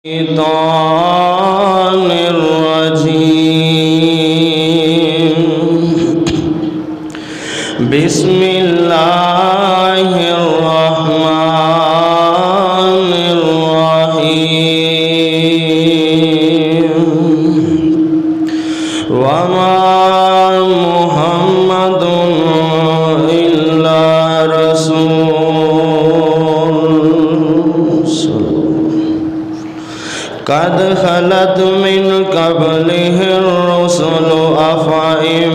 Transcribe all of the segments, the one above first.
बिस्मिल्लाहिर्रहमानिर्रहीम वमा मुहम्मदुन इल्ला रसूल कद खलत मिन क़ब्लिहिर रुसूल अफ़इन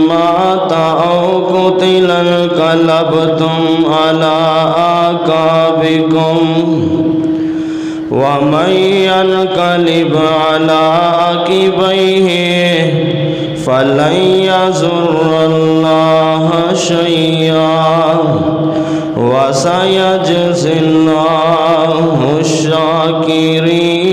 माता औ क़ुतिलन क़लबतुम अला आक़ाबिकुम व मन यन्क़लिब अला अक़िबैहि फ़लन यज़ुर्रल्लाह शय्यन व सयजज़िल्लाहु शाकिरीन।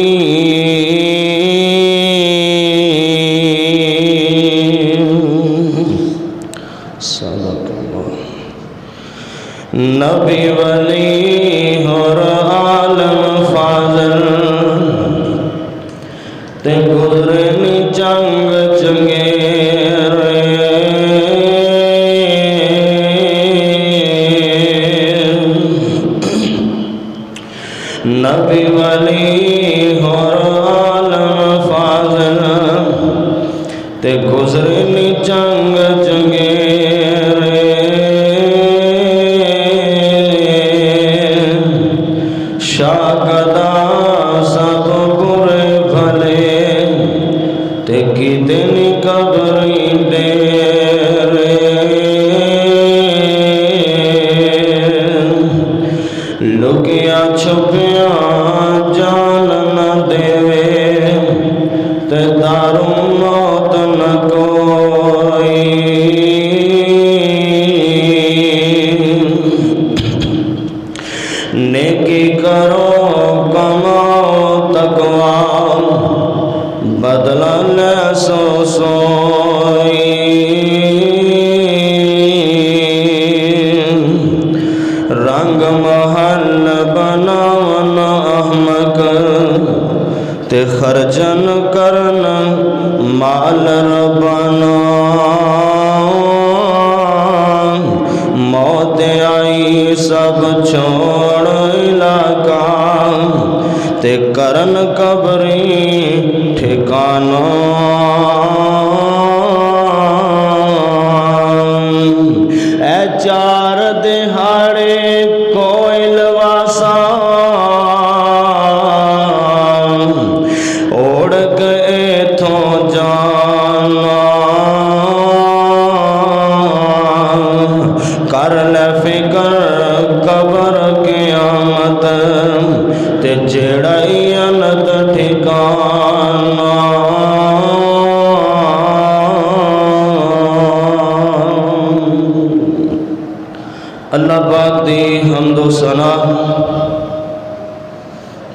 नबी वली और आलम फाज़ल ते गुज़रनी जंग चंगेरे नबी वली और आलम फाज़ल ते गुज़रनी जंग चंगेरे शाकदा सब बुरे भले ते कितन कबरी डेरे लुकिया छुपिया जान न देवे ते दारू मौत न कोई नेकी करो कमाओ तकवा बदला न सो सोई रंग महल बनावन अहमक ते खर्जन करन माल रबाना मौत आई सब छोड़ इलाका ते करन कबरी ठिकाना ए चार दिहाड़े कोयल वासा ओढ़ गए थो जाना कर ले फिकर कबर क़यामत ते जेड़ा अनत ठिकाना अल्लाह पाक दी हम्दो सना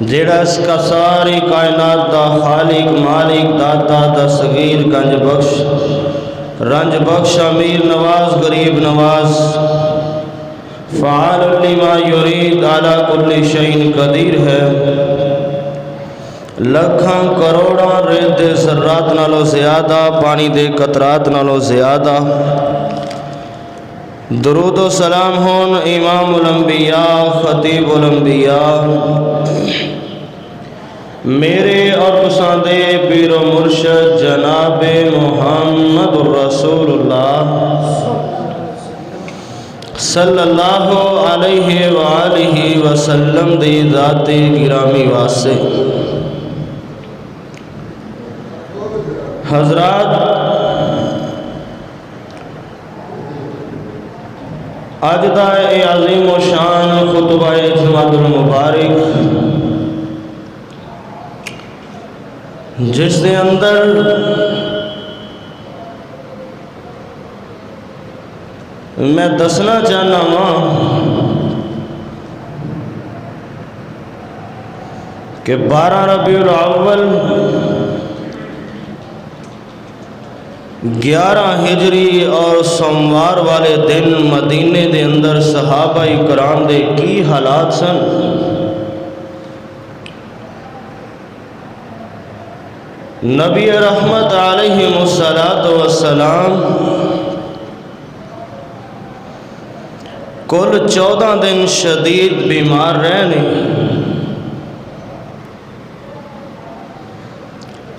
जेड़ा इसका सारी कायनात दा खालिक मालिक दाता दस्तगीर गंज बख्श रंज बख्श अमीर नवाज गरीब नवाज फ़ाअल लिमा युरीद अला कुल्ली शैइन कदीर है। लखां करोड़ां रेत दे ज़र्रात नालों ज़्यादा पानी दे कतरात नालों ज़्यादा दुरूद व सलाम होन इमामुल अंबिया खतीबुल अंबिया मेरे और पसंदे पीरो मुर्शद जनाबे मुहम्मदुर रसूलुल्लाह सल्लल्लाहु अलैहि व आलिहि वसल्लम दी ज़ाते गिरामी वास्ते हज़रात अज दा ए अज़ीम व शान खुतबा जुमातुल मुबारक जिस दे अंदर मैं दसना चाहना वां कि 12 रबीउल अव्वल 11 हिजरी और सोमवार वाले दिन मदीने दे अंदर सहाबा कराम दे की हालात सन। नबी रहमत अलैहिमुस्सलातु वस्सलाम कुल 14 दिन शदीद बीमार रहने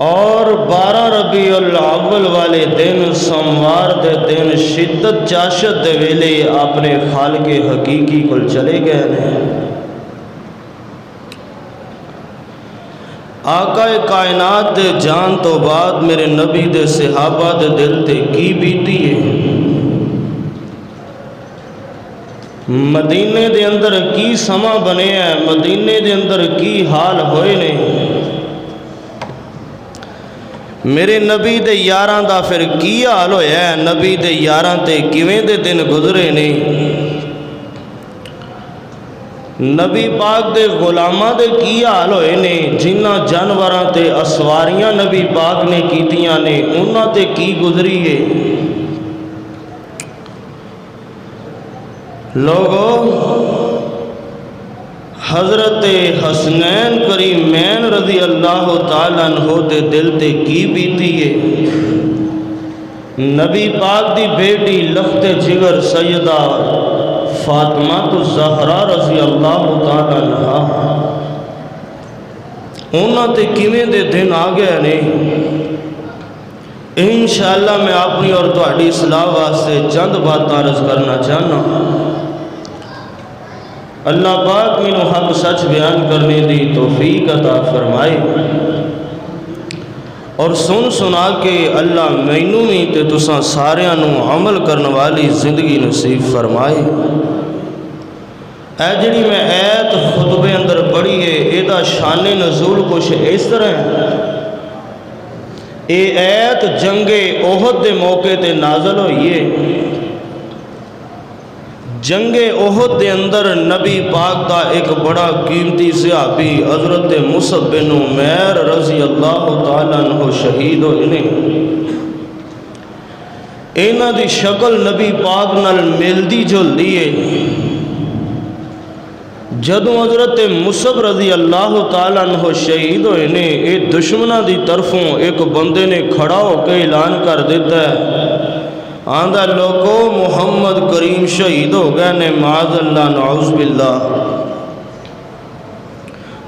और 12 रबीउल अव्वल वाले दिन सोमवार के दिन शिद्दत चाशत दे वेले अपने खालके हकीकी को चले गए ने। आकाए कायनात दे जान तो बाद मेरे नबी दे सहाबा दे दिल ते की बीती है, मदीने दे अंदर की समा बने है, मदीने दे अंदर की हाल होए ने। मेरे नबी दे यारां दा फिर की हाल होया है, नबी दे यारां ते किवें दे दिन गुजरे ने। नबी पाक दे गुलामां दे की हाल होए ने, जिन्हां जानवरां ते असवारियां नबी पाक ने कीतियां ने उन्हां ते की गुजरी है। लोगो हजरत हसनैन करीमैन रज़ी अल्लाह ताला अन्हो दे दिल ते की बीती है। नबी पाक दी बेटी लख्ते जिगर सैयदा फातिमा तो ज़हरा रज़ी अल्लाह ताला अन्हा उन्हां ते किवें दे दिन आ गए ने। इंशाअल्लाह मैं अपनी और तुहाडी सलाह वास्ते चंद बातां अर्ज़ करना चाहना। अल्लाह पाक मैनू हक सच बयान करने दी तौफीक अता फरमाए और सुन सुना के अल्लाह मैनू भी ते तुसां सारियां नू अमल करने वाली जिंदगी नसीब फरमाए। ऐ जिहड़ी मैं ऐत खुतबे अंदर पढ़ी है इहदा शाने नज़ूल कुछ इस तरह है। ये ऐत जंगे ओहद दे मौके ते नाज़ल हुई है। जंगे ओहद दे अंदर नबी पाक दा एक बड़ा कीमती सहाबी हज़रत मुसअब बिन उमैर रज़ी अल्लाह ताला अन्हु शहीद होए ने। इन्हां दी शक्ल नबी पाक नाल मिलदी जुलदी है। जदों हज़रत मुसअब रज़ी अल्लाह ताला अन्हु शहीद होए ने, ये दुश्मनां दी तरफों एक बंदे ने खड़ा होकर ऐलान कर दिता है, आंदा लोगो मुहम्मद करीम शहीद हो गए ने, माज़अल्लाह नऊज़ बिल्लाह।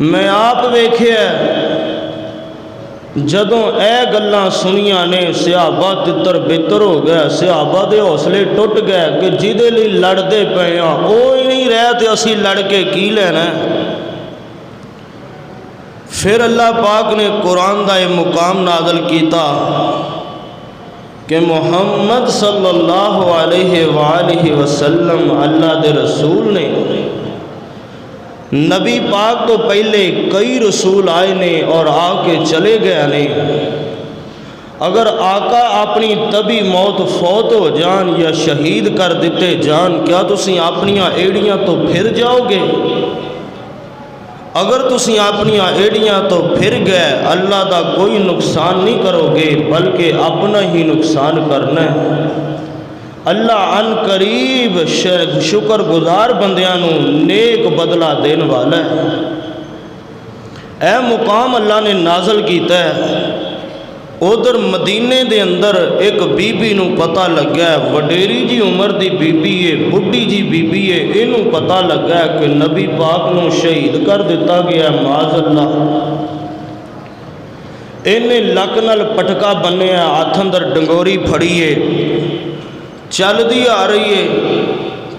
मैं आप वेख्या जदों ए गल्लां सुनिया ने सहाबा तितर बितर हो गया, सहाबा दे हौसले टुट गए कि जिदे लई लड़दे पे वो ही नहीं रहा तो असी लड़ के की लेना। फिर अल्लाह पाक ने कुरान दा ये मुकाम नाज़िल कीता कि मुहम्मद सल्लल्लाहु अलैहि वसल्लम अल्लाह दे रसूल ने। नबी पाक तो पहले कई रसूल आए ने और आके चले गए ने। अगर आका अपनी तभी मौत फौत हो जान या शहीद कर दिते जान, क्या तुसी अपनियां एड़ियां तो फिर जाओगे? अगर तुसी अपनियां एड़ियां तो फिर गए, अल्लाह का कोई नुकसान नहीं करोगे बल्कि अपना ही नुकसान करना है। अल्लाह अन करीब शुक्र गुजार बंदियां नू नेक बदला देने वाला है। ए मुकाम अल्लाह ने नाज़िल किया है। उधर मदीने दे अंदर एक बीबी नू पता लगा, वडेरी जी उम्र की बीबी है, बुढ़ी जी बीबी है, इनू पता लगा कि नबी पाक नू शहीद कर दिता गया। माज़अल्लाह इन्हें लक नाल पटका बन्निया, हाथ अंदर डंगोरी फड़ी है, चलती आ रही है।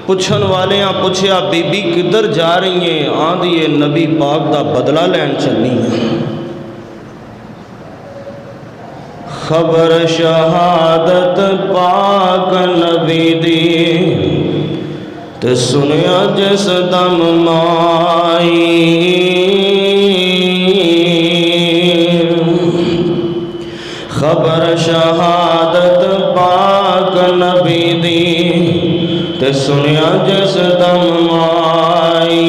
पुछन वाले पूछया बीबी किधर जा रही है? आंदी है नबी पाक का बदला लैन चलनी है। खबर शहादत पाक नबी दी ते सुनिया जिस दम माई। खबर शहादत पाक नबी दी ते सुनिया जिस दम माई।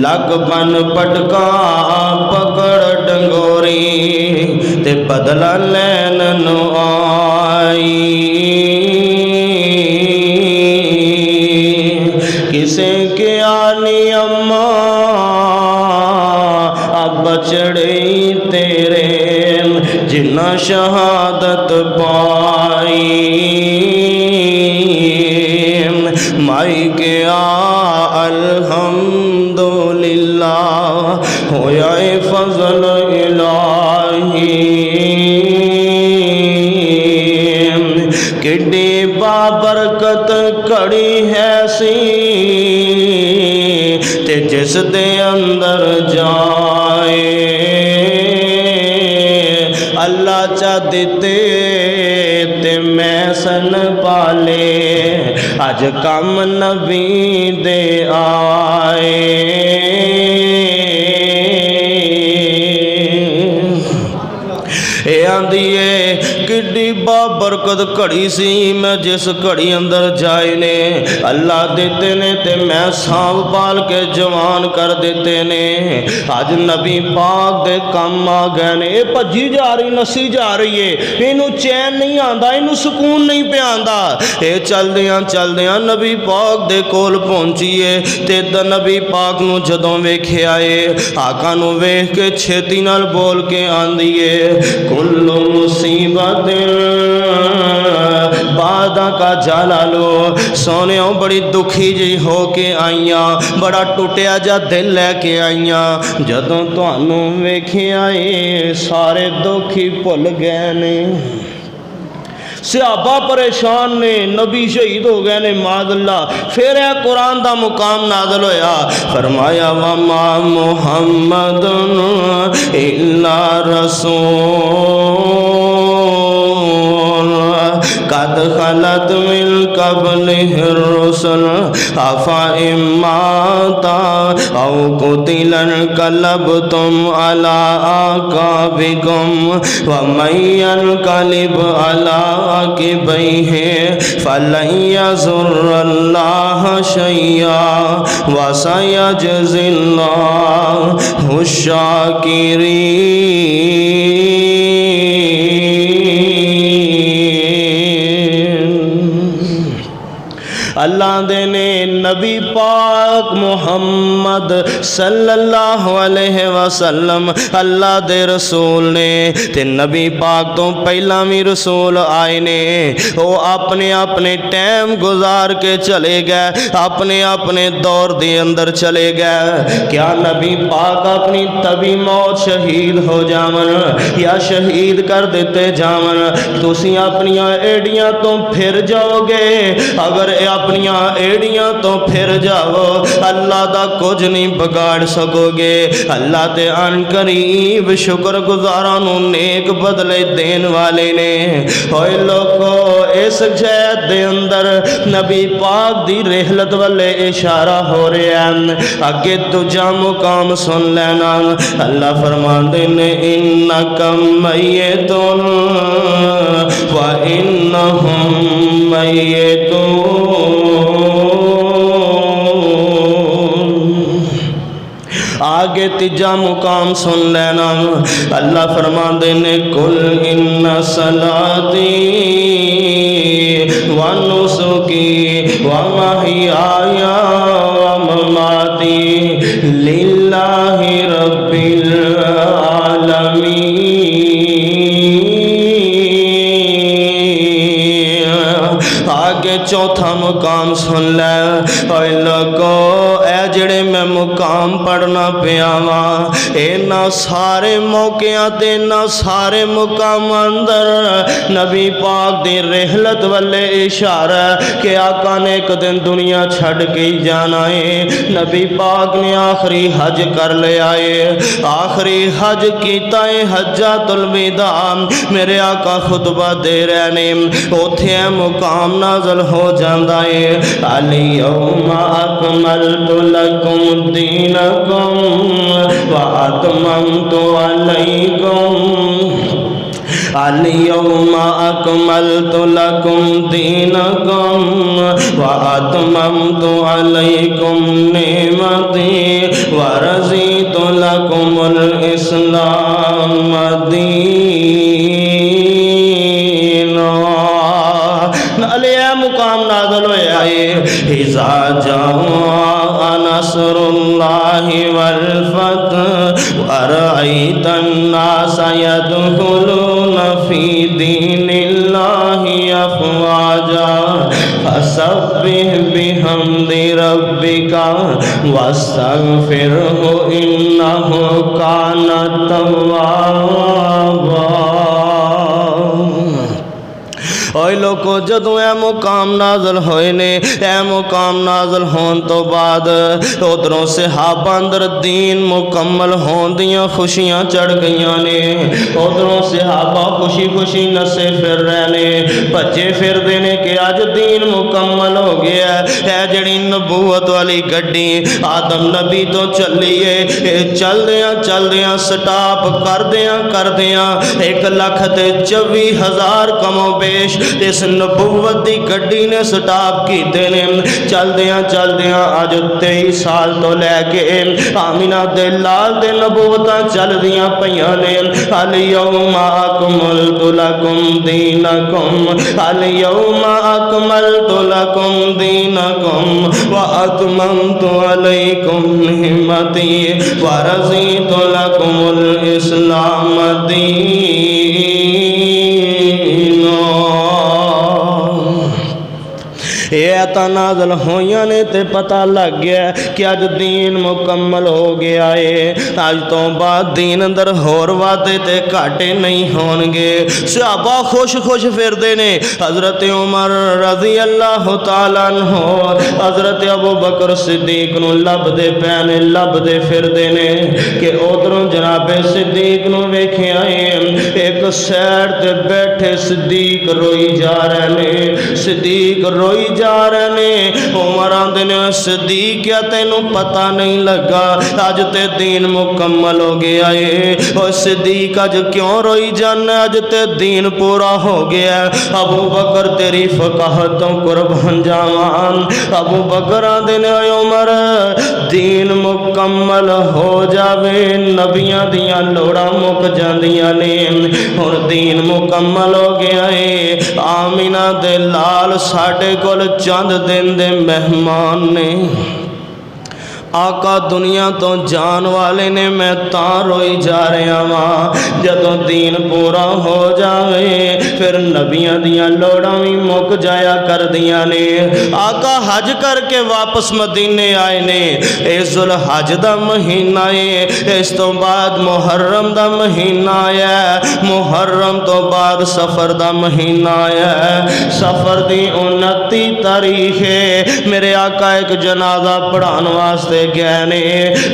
लग बन पटका पकड़ डंगोरी ते बदला लैन नु आई। किसे के आनी अम्मा चढ़े तेरे जिन्ना शहादत पाई माई के अल्हम्दुलिल्लाह होया फजल इलाही किड्डी बाबरकत कड़ी है सी ते जिस दे अंदर जाए अल्लाह चा दिते ते मैं सन पाले अज कम नबी दे आए आंदिए किड्डी बाबरकत घड़ी सी मैं जिस घड़ी अंदर जाए ने अल्लाह देते ने ते मैं सांभ पाल के जवान कर देते ने अज नबी पाक दे कम आ गए ने भजी जा रही नसी जा रही है इनू चैन नहीं आता इनू सुकून नहीं पे आंदा ये चलदियां चलदियां नबी पाक दे कोल पहुंचीए ते नबी पाक नू जदों वेखिया आका नू वेख के छेती नाल बोल के आंदी है कुल्लु मुसीबत बादा का जाला लो सोने बड़ी दुखी जी हो के आईया बड़ा टुटिया जा दिल लैके आईया जदों तुहानू वेखिया सारे दुखी भुल गए ने सहाबा परेशान ने नबी शहीद हो गए ने मादल्ला फिर है कुरान दा मुकाम नाज़िल होया फरमाया वमा मुहम्मद इल्ला रसूल कद खलत मिन क़ब्लिहि रुसूल अफा इम्माता औ कुतिलन कलबतुम अला आकाबिकुम व मय्यन कलिब अला आकिबैहि फलन यज़ुर्रल्लाह शय्या व सयजज़िल्लाहु अल्लाह दे ने नबी पाक मुहम्मद सल्लल्लाहु अलैहि वसल्लम अल्लाह दे रसूल ने ते नबी पाक तो पहला भी रसूल आए ने वो अपने अपने टाइम गुजार के चले गए अपने अपने दौर के अंदर चले गए क्या नबी पाक अपनी तभी मौत शहीद हो जावन या शहीद कर देते जावन तुसी अपनियां एड़ियां तो फिर जाओगे अगर अपनियां एड़ियां तो फिर जाओ अल्लाह दा कुछ नहीं बिगाड़ सकोगे अल्लाह ते अनकरीब शुक्र गुजारा नू नेक बदले देन वाले ने होए लोगो इस जैद दे अंदर नबी पाक दी रहलत वाले इशारा हो रहा है अगे दूजा मुकाम सुन लेना अल्लाह फरमाते ने इन्नकम मय्यतुन व इन्नहुम मय्यतुन आगे तीजा मुकाम सुन लेना अल्लाह फरमाते ने कुल इन्ना सलाती व नुसुकी व महयाया व ममाती लिल्लाहि रब्बिल आलमीन। आगे चौथा मुकाम सुन ले लोगो ए जड़े मैं मुकाम पढ़ना पिया वा इन्हां सारे मौकियां ते इन्हां सारे मुकाम अंदर नबी पाक दी रहलत वाले इशारा कि आका ने एक दिन दुनिया छड़ के ही जाना है नबी पाक ने आखिरी हज कर लिया है आखिरी हज कीता है हज्जातुल विदा मेरे आका खुतबा दे रहे ने उथे मुकाम नाज़िल हो जाता है अल-यौमा अकमलतु लकुम दीनकुम व अतममतु अलैकुम अल-यौमा अकमलतु लकुम दीनकुम व अतममतु अलैकुम निअमती व रज़ीतु लकुमुल इस्लाम दीना। मुकाम नाज़िल होया है इज़ा जाअ नसरुल्लाहि वलफत वरअयतन नास यदखुलूना फी दीनिल्लाहि अफवाजा फसब्बिह बिहम्दि रब्बिका वस्तगफिरहु इन्नहु काना तव्वाबा। ओए लोगो जदों ए मुकाम नाज़िल होए ने, ए मुकाम नाज़िल होने तो बाद उधरों सहाबा अंदर दीन मुकम्मल होने दियां खुशियां चढ़ गईयां ने। उधरों सहाबा खुशी खुशी नसे फिर रहे ने, भजे फिरदे ने कि अज दीन मुकम्मल हो गया। है जिहड़ी नबूवत वाली गड्डी आदम नबी तो चली है, चलदियां चलदियां स्टॉप करदियां 1,24,000 कमो बेश इस नबूवत की गड्डी ने स्टॉप कीते ने। चलदियां अज 23 साल तो लैके आमिना दे लाल दे नबूवतां चलदियां पईयां ने। अल यौमा अकमलतु लकुम दीनकुम, अल यौमा अकमलतु लकुम दीनकुम व अतममतु अलैकुम निअमती व रज़ीतु लकुमुल इस्लाम दीना। आयतां नाज़िल होइयां ने ते पता लग गया कि अज दीन मुकम्मल हो गया है। अज तो बाद दीन अंदर होर वादे ते घाटे नहीं होणगे। सहाबा खुश खुश फिरदे ने। हज़रत उमर रज़ी अल्लाह तआला अन्हु हज़रत अबू बकर सिद्दीक नूं लभदे पै ने, लभदे फिरदे ने कि उधरों जनाबे सिद्दीक नूं वेखिया है। एक सैड ते बैठे सिद्दीक रोई जा रहे ने, सिद्दीक रोई जा रहे ने। उमर आंदे ने सिद्दीक क्या तैनू पता नहीं लगा अज ते दीन मुकम्मल हो गया है। और सिद्दीक अज क्यों रोई जाना, अज ते दीन पूरा हो गया। अबू बकर तेरी फकाहतों कुर्बान जावान। अबू बकर आंदे ने उमर दीन मुकम्मल हो जावे, नबियां दियां लोड़ां मुक जांदियां ने, हुण दीन मुकम्मल हो गया है। आमिना दे लाल साडे कोल चंद दिन दे मेहमान ने। आका दुनिया तो जान वाले ने, मैं तां रोई जा रहा वां। जदों दीन पूरा हो जावे फिर नबियां दियां लोड़ां भी मुक जाया कर दियां ने। आका हज करके वापस मदीने आए ने। इस जुल हज दा महीना है, इस तो बाद मुहर्रम दा महीना आया। मुहर्रम तो बाद सफर दा महीना आया। सफर दी 29 तारीख है। मेरे आका एक जनाजा पढ़ाने वास्ते गए ने।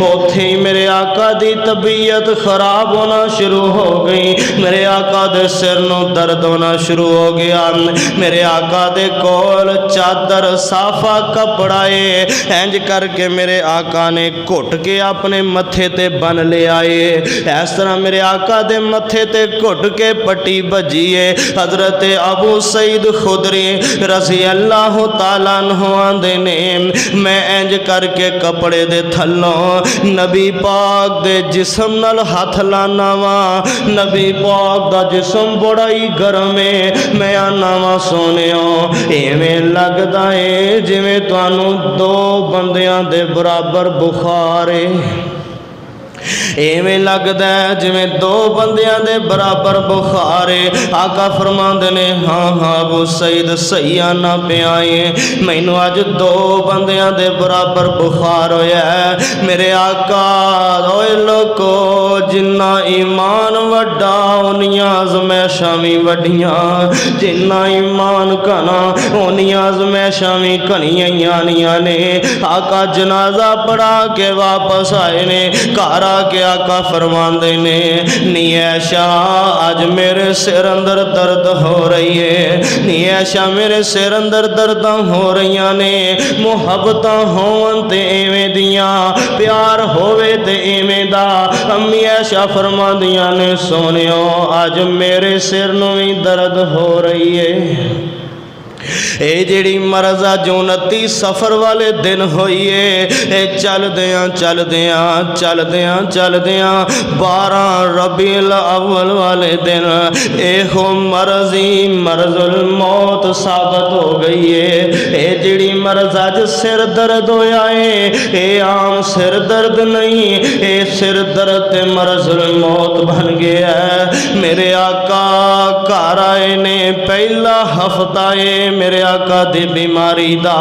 उथे ही मेरे आका दी तबीयत खराब होना शुरू हो गई। मेरे आका दे सिर नूं दर्द होना शुरू हो गया। मेरे आका दे कोल चादर साफा कपड़ा है। इंज करके मेरे आका ने घुट के अपने मथे ते बन लिया है। इस तरह मेरे आका दे मथे ते घुट के पट्टी भजी है। हज़रत अबू सईद खुदरी रज़ी अल्लाह तआला अन्हु आंदे ने मैं इंज करके कपड़े दे थल्लों नबी पाक दे जिस्म नाल हथ लाना वा। नबी पाक दा जिस्म बड़ा ही गर्म है। मैं आना वा सोनियो इवें लगदा है जिवें तुहानू 2 बंदियां दे बराबर बुखार है। एवें लगता है जिमें 2 बंदियां दे बराबर बुखार है। आका फरमांदे ने हाँ हाँ अबू सईद सही आना पिया है, मैनू अज 2 बंदियां दे बराबर बुखार होया है। मेरे आका ओए लोको जिन्ना ईमान वड्डा उन्नियां आज़मैशां भी वड्डियां, जिन्ना ईमान घना उन्नियां आज़मैशां भी घनियां ने। आका जनाजा पढ़ा के वापस आए ने। घर आके आका फरमांदे ने नी ऐशा अज मेरे सिर अंदर दर्द हो रही है। नी ऐशा मेरे सिर अंदर दर्द हो रही ने। मुहब्बत होवन ते एवें दियां, प्यार होवे ते एवें दा। अम्मी ऐशा फरमांदियां ने सोनियो अज मेरे सिर नूं भी दर्द हो रही है। ये जिहड़ी मरज़ा जो 29 सफ़र वाले दिन होई है, चलदियां 12 रबीउल अव्वल वाले दिन एहो मरज़ी मरज़ुल मौत साबित हो गई है। ये जिहड़ी मरज़ अज सिर दर्द होया है, ये आम सिर दर्द नहीं, ये सिर दर्द ते मरज़ुल मौत बन गया है। मेरे आका घर आए ने पहला हफ्ता है मेरे आका दी बीमारी दा।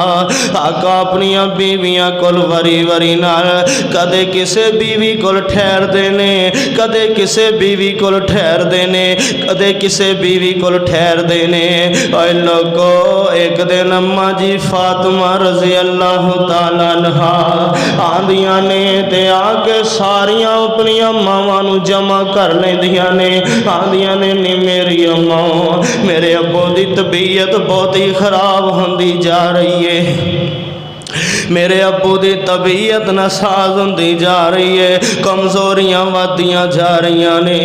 आका अपनी बीवियां कोल वरी वरी नाल कदे किसे बीवी कोल ठहरदे ने, कदे किसे बीवी कोल ठहरदे ने, कदे किसे बीवी कोल ठहरदे ने। ओए लोगो एक दिन अम्मा जी फातिमा रज़ी अल्लाह तआला अन्हा आंदियां ने ते आके सारियां अपनी मावां नूं जमा कर लैंदियां ने। आंदियां ने नी मेरी अम्मा मेरे अब्बू दी तबीयत बहुत ही खराब होंदी जा रही है, मेरे अब्बू की तबीयत नासाज होंदी जा रही है, कमजोरियां वधदियां जा रही ने।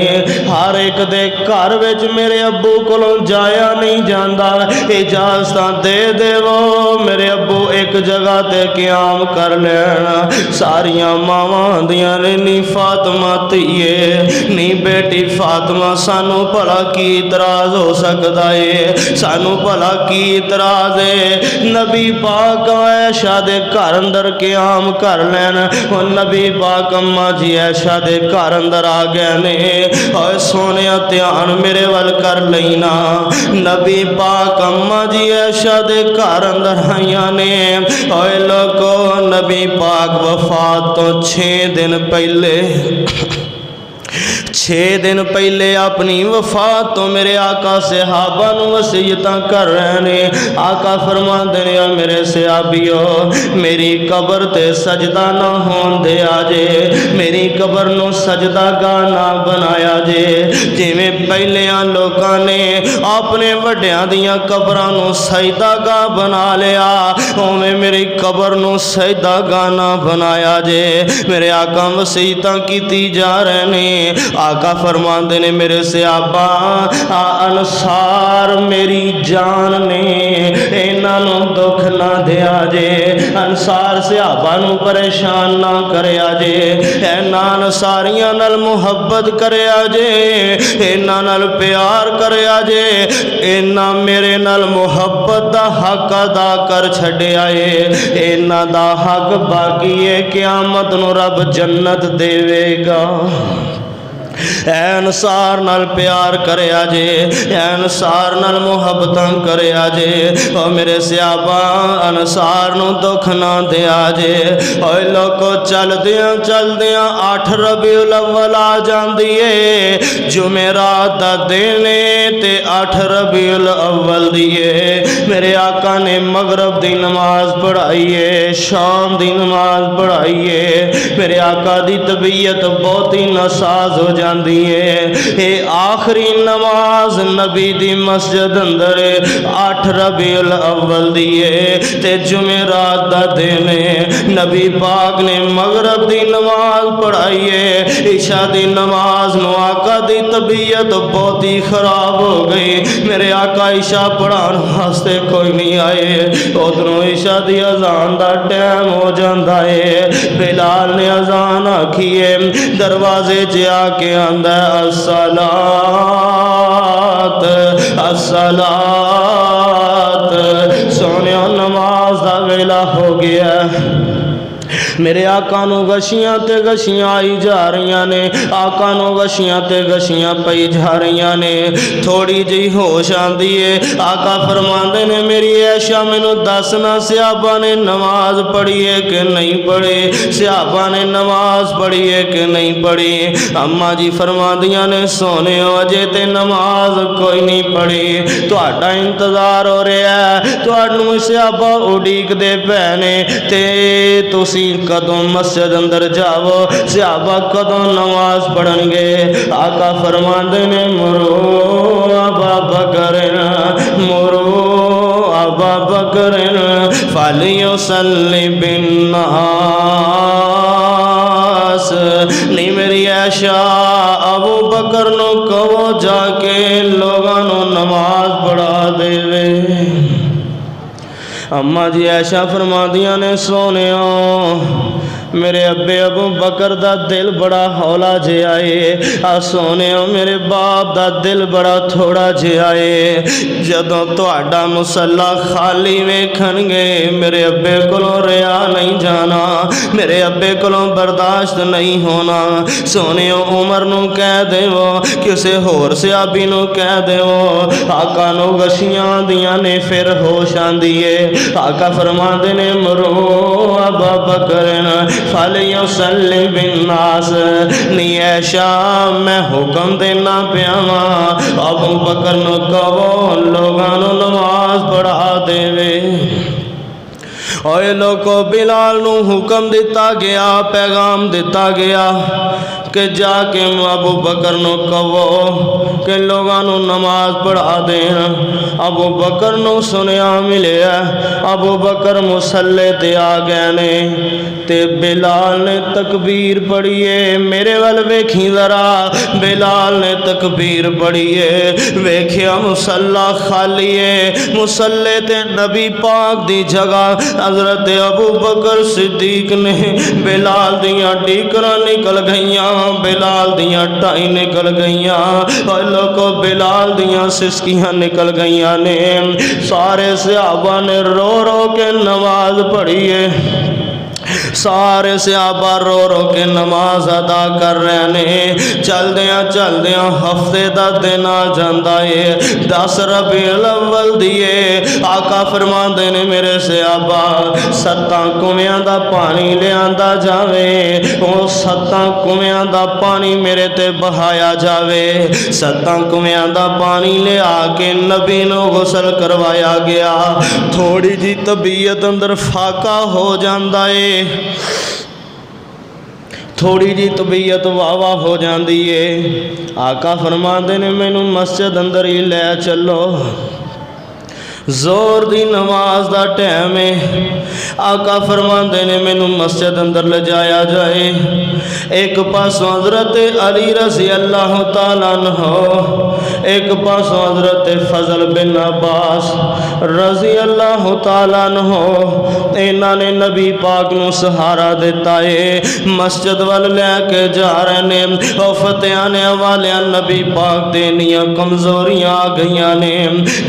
हर एक दे घर विच मेरे अब्बू कोलों जाया नहीं जाता, इजाजत दे देवो मेरे अब्बू एक जगह ते क्याम कर लेना। सारियां मावां आंदियां ने नी फातिमा धीए नी बेटी फातिमा सानू भला की इतराज हो सकता है, सानू भला की इतराज है। नबी पाक ऐशा दे घर अंदर क्याम कर लैन। और नबी पाक अम्मा जी ऐशा दे घर अंदर आ गए ने। और सोने ध्यान मेरे वल कर लेना। नबी पाक अम्मा जी ऐशा दे घर अंदर आईया ने। और लोगो नबी पाक वफात तो 6 दिन पहले 6 दिन पहले अपनी वफात तो मेरे आका सहाबा नूं वसीयतां कर रहे ने। आका फरमांदे ने मेरे सहाबियो मेरी कबर ते सजदा ना होन दे आजे, मेरी कबर नूं सजदा गा ना बनाया जे। जिवें पहलियां लोकां ने अपने वड्डियां दियां कबरां नूं सजदा गा बना लिया, उवें मेरी कबर नूं सजदा गा ना बनाया जे। मेरे आका वसीयतां कीती जा रहे ने। आका फरमाते ने मेरे सहाबा अनुसार मेरी जान ने इन्हों दुख ना दिया जे, अनुसार सहाबा नूं परेशान ना करया जे, इन्हां अनुसारियां नाल मुहब्बत करया जे, इन्हां नाल प्यार करया जे। इन्हां मेरे नाल मुहब्बत दा हक अदा कर छड्या है, इन्हां दा हक बाकी है, क़यामत नूं रब जन्नत देवेगा। अनुसार नाल प्यार करया जे, अनुसार नाल मुहब्बतां करया जे। और मेरे सहाबा अनुसार नूं दुख ना दिया जे। और लोगो चलदियां 8 रबीउल अव्वल आ जांदी है, जुमेरात दा दिन ते 8 रबीउल अव्वल दी है। मेरे आका ने मगरब दी नमाज पढ़ाई है, शाम दी नमाज पढ़ाई है। मेरे आका दी तबीयत बहुत ही नासाज हो जाती है। ये आखिरी नमाज नबी दी मस्जिद अंदर 8 रबीउल अव्वल दी है ते जुमेरात दा दिन है। नबी पाक ने मगरब दी नमाज पढ़ाई है, इशा दी नमाज नूं आका दी तबीयत बहुत ही खराब हो गई। मेरे आका इशा पढ़ाने वास्ते कोई नहीं आए, उधरों इशा दी अजान दा टाइम हो जाता है। बिलाल ने अजान आखी है, दरवाजे च आके आंदा अस्सलात अस्सलात, सोने नमाज दा वेला हो गया। मेरे आका नूं गशियां ते गशियां आई जा रही ने, आका नूं गशियां ते गशियां पई जा रही ने। थोड़ी जी होश आंदी है, आका फरमांदे ने मेरी ऐशा मैनू दसना सहाबा ने नमाज पढ़ी है कि नहीं पढ़ी, सहाबा ने नमाज पढ़ी है कि नहीं पढ़ी। अम्मा जी फरमांदियां ने सोने अजे ते नमाज कोई नहीं पढ़ी, तुहाडा इंतजार हो रहा है, तुहानू सहाबा उड़ीकदे पए ने ते तुसी कदों मस्जिद अंदर जावो, सहाबा कदों नमाज पढ़नगे। आका फरमांदे ने मुरो अबा बकर मुरो अबा बकर फलियुसल्लि बिन्नास। नी मेरी ऐशा अबू बकर नो कहो जाके लोगों नमाज पढ़ा देवे। अम्मा जी ऐशा फरमादियां ने सोने मेरे अब्बे अबू बकर दा दिल बड़ा हौला जिहा है, आ सोने मेरे बाप दा दिल बड़ा थोड़ा जिहा है। जदों तुहाडा मुसल्ला खाली वेखणगे मेरे अब्बे कोलों रिया नहीं जाना, मेरे अब्बे कोलों बर्दाश्त नहीं होना। सोने उमर नूं कह देवो, किसी होर सहाबी नूं कह देवो, आका नूं गशियां आंदियां ने फिर होश आंदी है। आका फरमांदे ने मरो अबा बकर फलयुसल्लि बिन्नास, नी ऐशा मैं हुक्म देना पिया वां अबू बकर नूं कहो लोगां नूं नमाज पढ़ा देवे। ओए लोगों बिलाल नूं हुक्म दिता गया, पैगाम दिता गया कि जाके अबू बकर नूं कहो कि लोगां नूं नमाज पढ़ा देन। अबू बकर नूं सुनिया मिलिया, अबू बकर मुसल्ले ते आ गए ने ते बिलाल ने तकबीर पढ़ी है। मेरे वल वेखी जरा, बिलाल ने तकबीर पढ़ी है, वेख्या मुसल्ला खाली है, मुसल्ले ते नबी पाक दी जगह हजरत अबू बकर सिद्दीक ने बिलाल दियां डीकरां निकल गईयां, बिलाल दियां टाई निकल गईयां, और लोगों बिलाल दियां सिसकियां निकल गईयां ने। सारे सहाबा ने रो रो के नमाज पढ़ी है, सारे सहाबा रो रो के नमाज अदा कर रहे ने। चलदियां हफ्ते का दिन आ जाता है, 10 रबीउल अव्वल दिए आका फरमाते ने मेरे सहाबा 7 कुएं का पानी लिया जावे, वो 7 कुएं का पानी मेरे ते बहाया जावे। 7 कुएं का पानी लिया के नबी नूं गुसल करवाया गया। थोड़ी जी तबीयत अंदर फाका हो जाता है, थोड़ी जी तबीयत वावा हो जाती है। आका फरमाते ने मैनू मस्जिद अंदर ही लै चलो, जोर दी नमाज दा टाइम है। आका फरमाते ने मैनू मस्जिद अंदर ले जाया जाए। एक पासों हजरत अली रजी अल्लाह तआला अन्हु, एक पासों हजरत फजल बिन अब्बास रजी अल्लाह तआला अन्हु, इन्हां ने नबी पाक नूं सहारा दिता है, मस्जिद वाल लैके जा रहे ने। और फतेहां ने वाले नबी पाक दे इन्नियां कमजोरियां आ गईयां ने,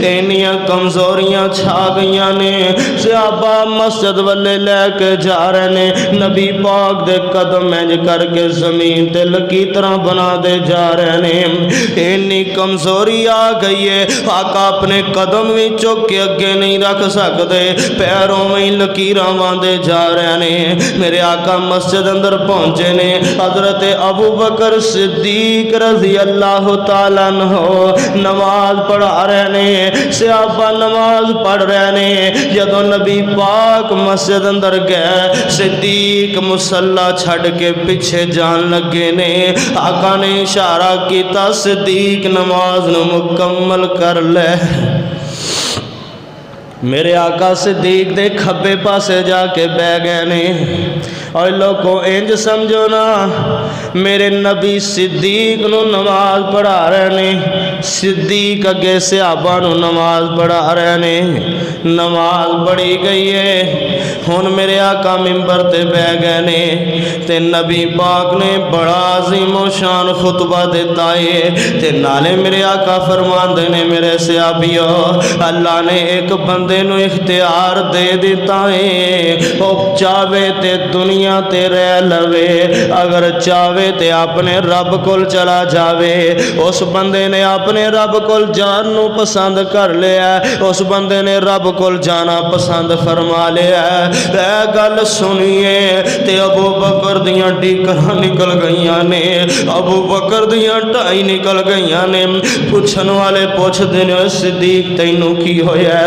इन्नियां कमजोरियां छा गईयां ने। सहाबा मस्जिद वाले लैके जा रहे ने, नबी पाक दे कदम इंज करके जमीन ते लकीरां बना दे जा रहे ने। इन्नी कमजोरी आ गई है, आका अपने कदम भी चुक के अगे नहीं रख सकते, पैरों में लकीरां बांधे जा रहे ने। मेरे आका मस्जिद अंदर पहुंचे ने, हजरत अबू बकर सिद्दीक रजी अल्लाह तआला अन्हु नमाज पढ़ा रहे ने, सहाबा नमाज पढ़ रहे ने। जदों नबी पाक मस्जिद अंदर गए, सिद्दीक मुसल्ला छड़ के पीछे जान लगे ने। आका ने इशारा किया सिद्दीक नमाज नूं मुकम्मल कर ले। मेरे आका सिद्दीक दे खब्बे पासे जाके बह गए ने। और लोगों इंज समझो ना, मेरे नबी सिद्दीक नूं नमाज पढ़ा रहे ने, सिद्दीक अगे सहाबा नूं नमाज पढ़ा रहे ने। नमाज पढ़ी गई है, हुण मेरे आका मिंबर ते बह गए ने ते नबी पाक ने बड़ा अजीमो शान खुतबा दिता है। ते नाले मेरे आका फरमांदे ने मेरे सहाबियो, अल्लाह ने एक बंदे नूं इख्तियार दे दिता है, वो चाहे ते दुनिया ते रह लवे, अगर चाहे ते अपने रब कोल चला जावे। उस बंदे ने अपने रब कोल जान नूं पसंद कर लिया, उस बंदे ने रब कोल जाना पसंद फरमा लिया। यह गल सुनिए ते अबू बकर दियां डीकरां निकल गईयां ने, अबू बकर दियां टाई निकल गईयां ने। पुछन वाले पुछदे ने सिद्दीक तैनू की होया?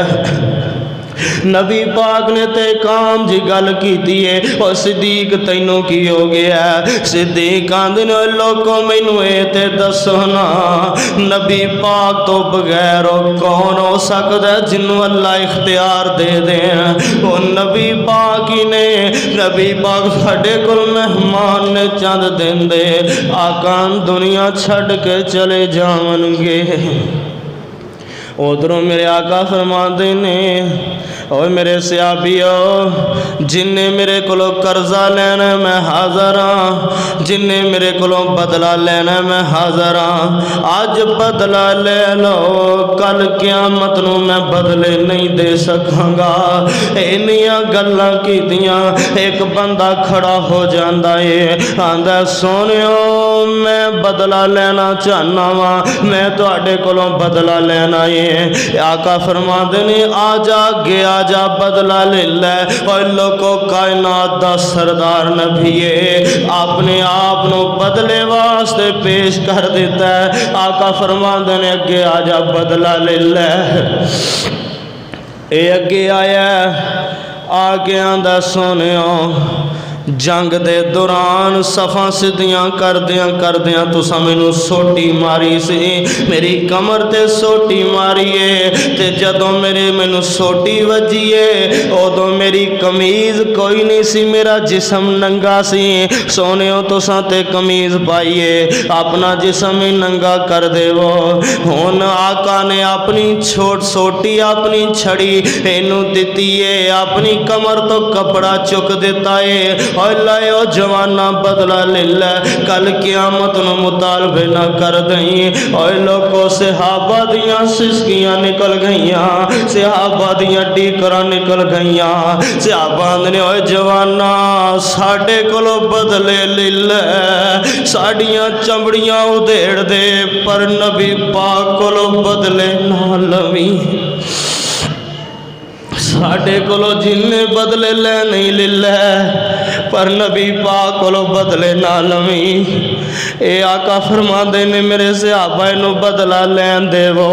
नबी पाक ने ते काम जी गल की है, और सिद्दीक तैनू की हो गया? सिद्दीक आंदे ने लोगों मैनू ये ते दसो ना, नबी पाक तो बगैर कौन हो सकता है जिन्हों अल्लाह इख्तियार दे दें? वो नबी पाक ही ने। नबी पाक साडे कोल मेहमान ने चंद दिन दे, आका दुनिया छड़ के चले जावणगे। उधरों मेरे आका फरमाते ने और मेरे सियाबियो जिन्ने मेरे कोलों कर्जा लेना मैं हाज़र हाँ, जिन्ने मेरे कोलों बदला लेना मैं हाज़र हाँ। अज बदला ले लो, कल क़यामत नूं मैं बदले नहीं दे सकांगा। इन्नियां गल्लां कीतियां, एक बंदा खड़ा हो जांदा है, आंदा सोनियो मैं बदला लेना चाहना वा, मैं तुहाडे कोलों बदला लेना है। आका फरमाते ने आ जा गया जा बदला ले लै। और लोगों कायनात दा सरदार नबी है, अपने आप नू बदले वास्ते पेश कर देता है। आका फरमाते ने अगे आ जा बदला ले लै। ये अगे आया आके आंदा सोनियो जंग दे दौरान सफ़ा सिद्धियां करदियां तुसा मैनू सोटी मारी सी, मेरी कमर ते सोटी मारी है, ते जदों मैनू सोटी वजी है उदों मेरी कमीज़ कोई नहीं सी, मेरा जिसम नंगा सी। सोनियो तुसा ते कमीज़ पाई है, अपना जिसम ही नंगा कर देवो। हुण आका ने अपनी सोटी अपनी छड़ी इनू दिती है, अपनी कमर तो कपड़ा चुक दिता है। और लाओ जवाना बदला ले लै, कल क़यामत नूं मुतालबे ना कर दई। और लोगों सहाबा दियां सिसकियां निकल गईयां, सहाबा दियां टीकरां निकल गईयां। सहाबा ने ओए जवाना साडे कोलों बदले ले लै, साडियां चमड़ियां उधेड़ दे, पर नबी पाक कोलों बदले ना लवी। साडे कोलों जिन्ने बदले ले नहीं ले लै, पर नबी पाक कोलों बदले ना लवी। ए आका फरमाते ने मेरे सहाबा नू बदला लैन देवो।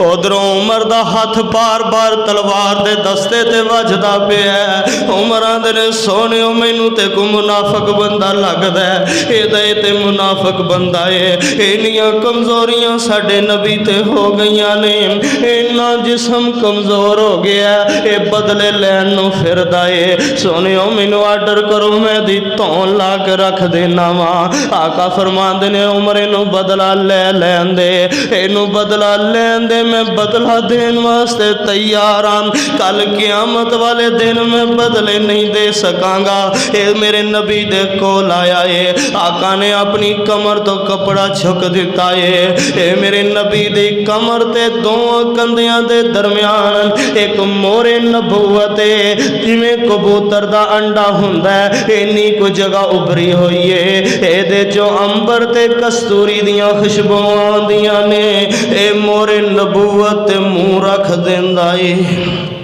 उधरों उमर दा हथ बार बार तलवार दे दस्ते ते वजदा पिया। उमर आंदे ने सोनियो मैनू ते कोई मुनाफक बंदा लगदा है, ए ते मुनाफक बंदा है। इन्नियां कमजोरियां साडे नबी ते हो गईयां ने, इन्ना जिसम कमजोर हो गया, ये बदले लैन नू फिरदा है। सोनियो मैनू आर्डर करो मैं दी धौन ला के रख देना वा। आका फरमाते ने उमर इनू बदला ले लैन दे, इनू बदला लैन दे, मैं बदला देन वास्ते तैयार हाँ। कल क़यामत वाले दिन मैं बदले नहीं दे सकांगा। ये मेरे नबी दे कोल आया है, आका ने अपनी कमर तो कपड़ा छुक दिता है। ये मेरे नबी दी कमर ते दोवां कंधियां दे दरम्यान एक मोरे नबूवत है, जिवें कबूतर दा अंडा हुंदा है, इन्नी को जगह उभरी हुई है। एदे चो अंबर ते कस्तूरी दियां खुशबुआं आंदियां ने। ए मोरे नबूवत मुंह रख देंदा है।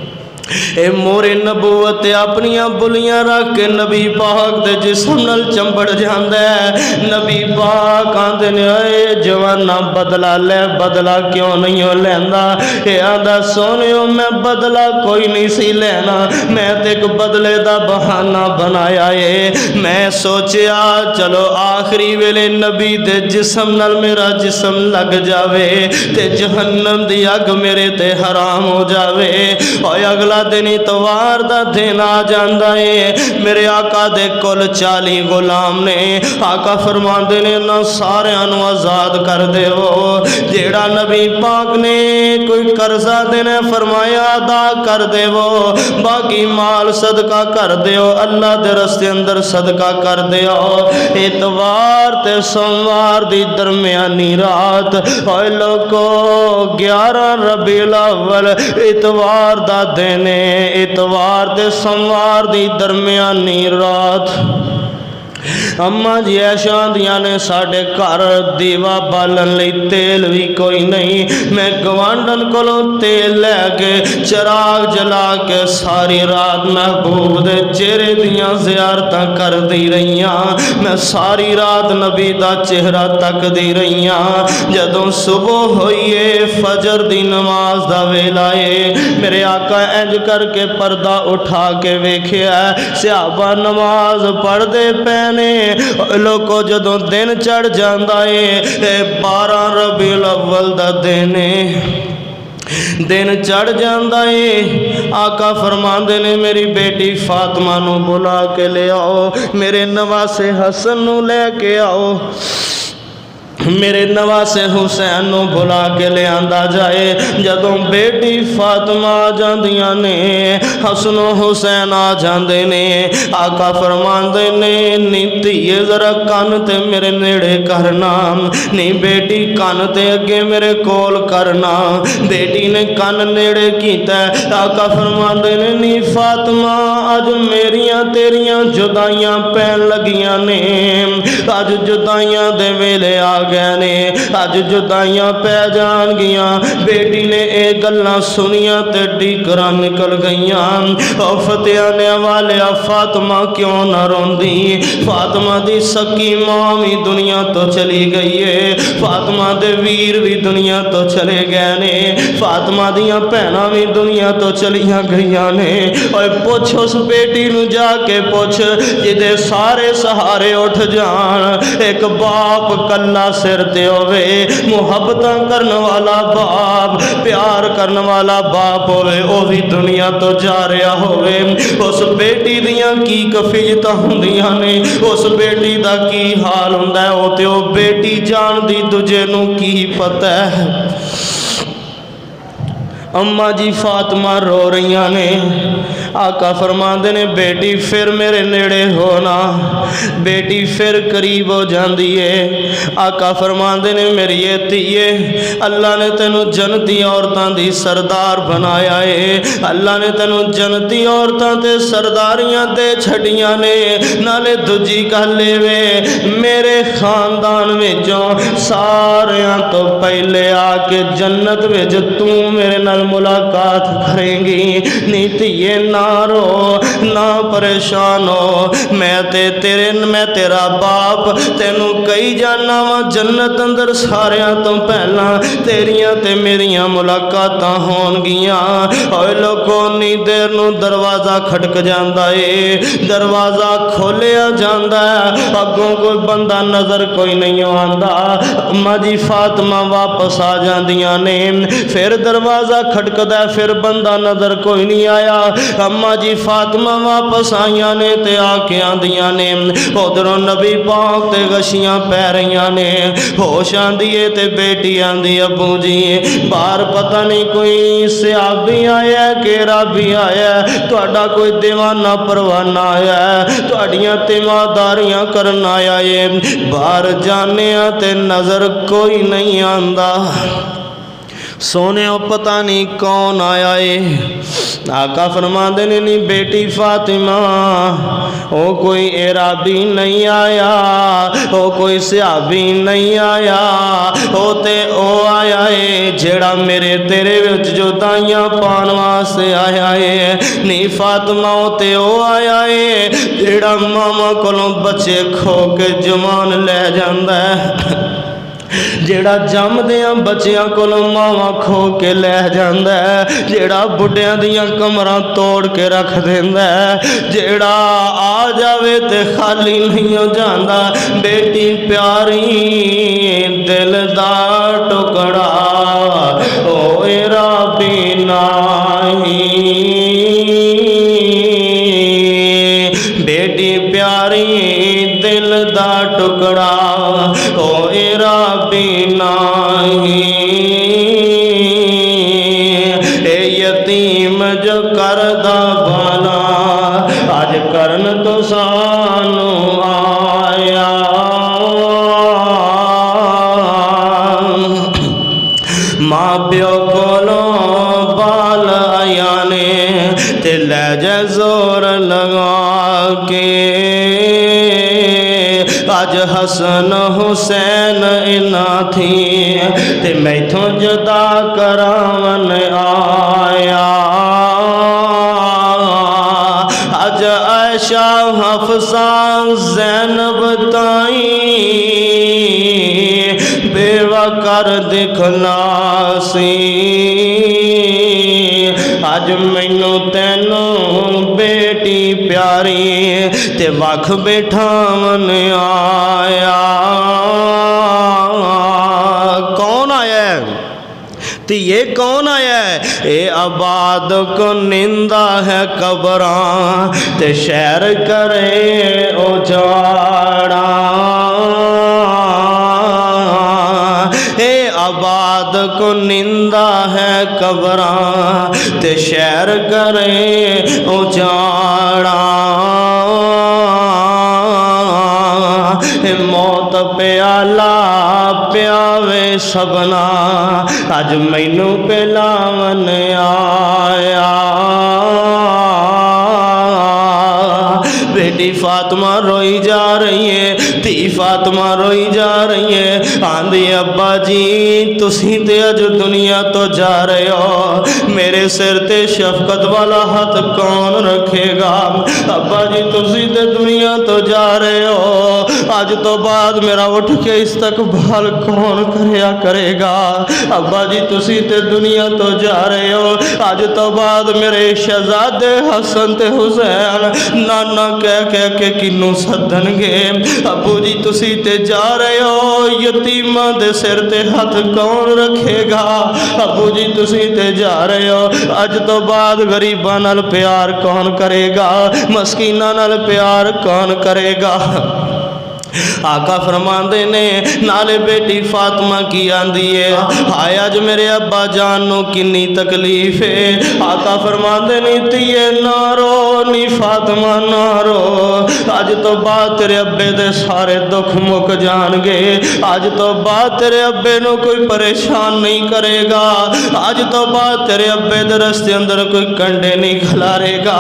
ए मोरे नबूवत अपनियां बुलियां रख के नबी पाक दे जिस्म नाल चंबड़ जांदा है। नबी पाक आंदे ने ए जवाना बदला ले, बदला क्यों नहीं हो लैंदा? ए आंदा सोनियो मैं बदला कोई नहीं सी लेना, मैं ते एक बदले दा बहाना बनाया है। मैं सोचिया चलो आखिरी वेले नबी दे जिस्म नाल मेरा जिस्म लग जावे ते जहन्नम दी अग मेरे ते हराम हो जावे। और अगला दिन इतवार दा दिन आ जांदा है। मेरे आका दे कुल 40 गुलाम ने। आका फरमांदे ने ना सारियां नूं आज़ाद कर देवो। जेड़ा नबी पाक ने कोई कर्जा देना फरमाया अदा कर देवो, बाकी माल सदका कर दियो, अल्लाह दे रस्ते अंदर सदका कर दियो। इतवार ते सोमवार दी दरमियानी रात ओए लोगो 11 रबीउल अव्वल इतवार दा दिन, इतवार ते सोमवार दी दरमियानी रात। अम्मा जी ऐशा दियां ने साढ़े घर दीवा बालन लई तेल भी कोई नहीं। मैं गवांढन कोलों तेल लैके चिराग जला के सारी रात महबूब दे चेहरे दियां ज़ियारतां करदी रहियां। मैं सारी रात नबी दा चेहरा तकदी रहियां। जदों सुबह होईए फजर दी नमाज दा वेला है, मेरे आका इंज करके पर्दा उठा के वेखिया सहाबा नमाज पढ़दे पे ने। लोगों जदों दिन चढ़ जाता है 12 रबीउल अव्वल दा दिन दिन चढ़ जाता है। आका फरमाते ने मेरी बेटी फातिमा नू बुला के ले आओ, मेरे नवासे हसन नू लेके आओ। मेरे नवासे हुसैन नूं बुला के लियांदा जाए। जदों बेटी फातिमा आ जांदियां ने, हसनो हुसैन आ जांदे ने, आका फरमांदे ने नी धीए जरा कन ते मेरे नेड़े करना, नी बेटी कन ते अगे मेरे कोल करना। बेटी ने कन नेड़े कीता, आका फरमांदे ने नी फातिमा अज मेरियां तेरियां जुदाइयां पैन लगियां ने, अज जुदाइयां दे वेले आ गए ने, अज जुदाइयां पै जाणगियां। बेटी ने ये गल्लां सुनियां ते डीकरां निकल गईयां। फतेहा ने वालिया फातिमा क्यों ना रोंदी, फातिमा दी सकी मां भी दुनिया तो चली गई है, फातिमा दे वीर भी दुनिया तो चले गए ने, फातिमा दियां भैणां भी दुनिया तो चलियां गईयां ने। और पुछ उस बेटी नूं जाके पुछ जिदे सारे सहारे उठ जान, एक बाप कल्ला सिर ते होवे, मुहब्बतां करने वाला बाप, प्यार करने वाला बाप होवे, वो भी दुनिया तो जा रहा होवे। उस बेटी दियां की कफीयतां हुंदियां ने, उस बेटी दा की हाल हुंदा है, वो ते वो बेटी जानदी दूजे नूं की पता है। अम्मा जी फातिमा रो रही ने, आका फरमाते ने बेटी फिर मेरे नेड़े होना, बेटी फिर करीब हो जाती है। आका फरमाते ने मेरी ये धीए अल्लाह ने तेनू जन्नती औरतां दी सरदार बनाया है, अल्लाह ने तेनू जन्नती औरतां ते सरदारियां दे छड़ियां ने। नाले दूजी गल वे मेरे खानदान विचों सारियां तो पहले आके जन्नत विच तू मेरे नाल मुलाकात करेंगी। नी धीए ना रो ना परेशान हो, मैं तेरा बाप तेनू कई जाना वा जन्नत अंदर सारियां तो पहला तेरियां ते मेरियां मुलाकातां होणगियां। ओए लोगो नी देर नू दरवाज़ा खटक जांदा है, दरवाज़ा खोलिया जांदा है, अगों कोई बंदा नज़र कोई नहीं आंदा। अम्मा जी फातिमा वापस आ जांदियां ने, फिर दरवाज़ा खटकदा, फिर बंदा नज़र कोई नहीं आया। अम्मा जी फातिमा वापस आईयां ने ते आके आंदियां ने, उधरों नबी पाक ते गशियां पै रही ने, होश आंदी है ते बेटी आंदी अबू जी बाहर पता नहीं कोई सहाबी आया कि राबी आया, तुहाडा कोई दीवाना परवाना आया, तुहाडियां तीमारदारियां करन आया है, बाहर जाने ते नज़र कोई नहीं आंदा। सोने पता नहीं कौन आया है। आका फरमाते ने नी बेटी फातिमा ओ कोई एराबी नहीं आया, ओ कोई सहाबी नहीं आया, ओ ते ओ आया है जेड़ा मेरे तेरे विच जुदाइयां पान वास्ते आया है। नी फातिमा ओ ते ओ आया है जेड़ा मामा कोलों बच्चे खो के जवान ले जांदा है, जेड़ा जमदियां बच्चियां कोलों मावां खो के लै जांदा है, जेड़ा बुढ़ियां दियां कमरां तोड़ के रख देंदा है, जेड़ा आ जावे ते खाली नहीं हो जांदा। बेटी प्यारी दिल दा टुकड़ा होए राबी नाही, बेटी प्यारी दिल दा टुकड़ा होए राबी नाही। ए यतीम जो करदा भला अज करन तो सानू आया, मां प्यो कोलों बाल आया ने ते लै जा जोर लगा के, अज हसन हुसैन इना थी ते मैथों जुदा करावन आया। अज आयशा हफसा ज़ैनब ताई बेवा कर दिखलासी, अज मैनू तैनू बेटी प्यारी ते वख बैठावन आया। कौन आया है? तो ये कौन आया है? ये आबाद को निंदा है कबरां ते शहर करे उजाड़ा, बाद को निंदा है कब्रां ते शहर करे उजाड़ा। मौत प्याला प्यावे सबना अज मैनू पिलावन आया। बेटी फातिमा रोई जा रही है, धी फातिमा रोई जा रही है। आंदी अब्बा जी तुसी ते अज दुनिया तो जा रहे हो, मेरे सिर ते शफकत वाला हाथ कौन रखेगा? अब्बा जी तुसी ते दुनिया तो जा रहे हो, अज तो बाद मेरा उठ के इस्तकबाल कौन करेगा? अब्बा जी तुसी ते दुनिया तो जा रहे हो, अज तो बाद मेरे शहजादे हसन ते हुसैन नाना कह के किनू सदनगे? अबू जी तुसी ते जा रहे हो, यतीमा दे सिर ते हथ कौन रखेगा? अबू जी तुसी ते जा रहे हो, अज तो बाद गरीबां नाल प्यार कौन करेगा? मस्कीनां नाल प्यार कौन करेगा? आका फरमांदे ने नाले बेटी फातिमा की आंदी है, हाय अज मेरे अब्बा जान नू किन्नी तकलीफ है। आका फरमांदे ने तिये ना रो नी फातिमा ना रो, अज तो बाद तेरे अब्बे दे सारे दुख मुक जाणगे। अज तो बाद तेरे अब्बे नू कोई परेशान नहीं करेगा। अज तो बाद तेरे अब्बे दे रस्ते अंदर कोई कंडे नहीं खिलारेगा।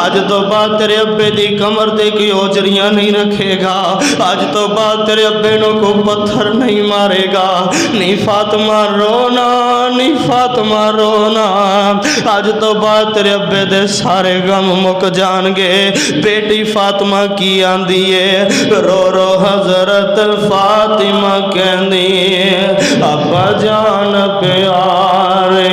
अज तो बाद तेरे अब्बे दी कमर ते कोई ओजरियां नहीं रखेगा। अज तो बाद तेरे अब्बे नो को पत्थर नहीं मारेगा। नी फातिमा रोना, नी फातिमा रोना, अज तो बाद तेरे अब्बे दे सारे गम मुक जाणगे। बेटी फातिमा की आंदी है, रो रो हजरत फातिमा कहंदी अब्बा जान प्यारे,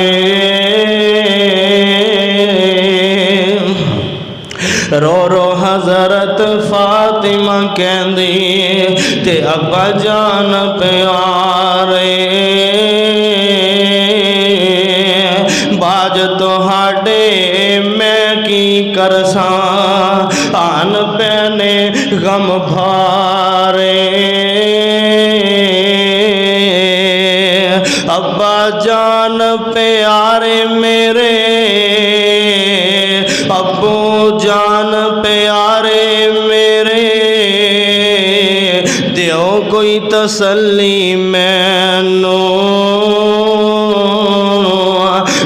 रो रो हजरत फातिमा कहंदी ते अब्बा जान प्यारे, बाज तुहाडे मैं की करसा आन पैने गम भारे। अब्बा जान प्यारे मेरे, अब्बू जान प्यारे मेरे, दियो कोई तसल्ली मैनू,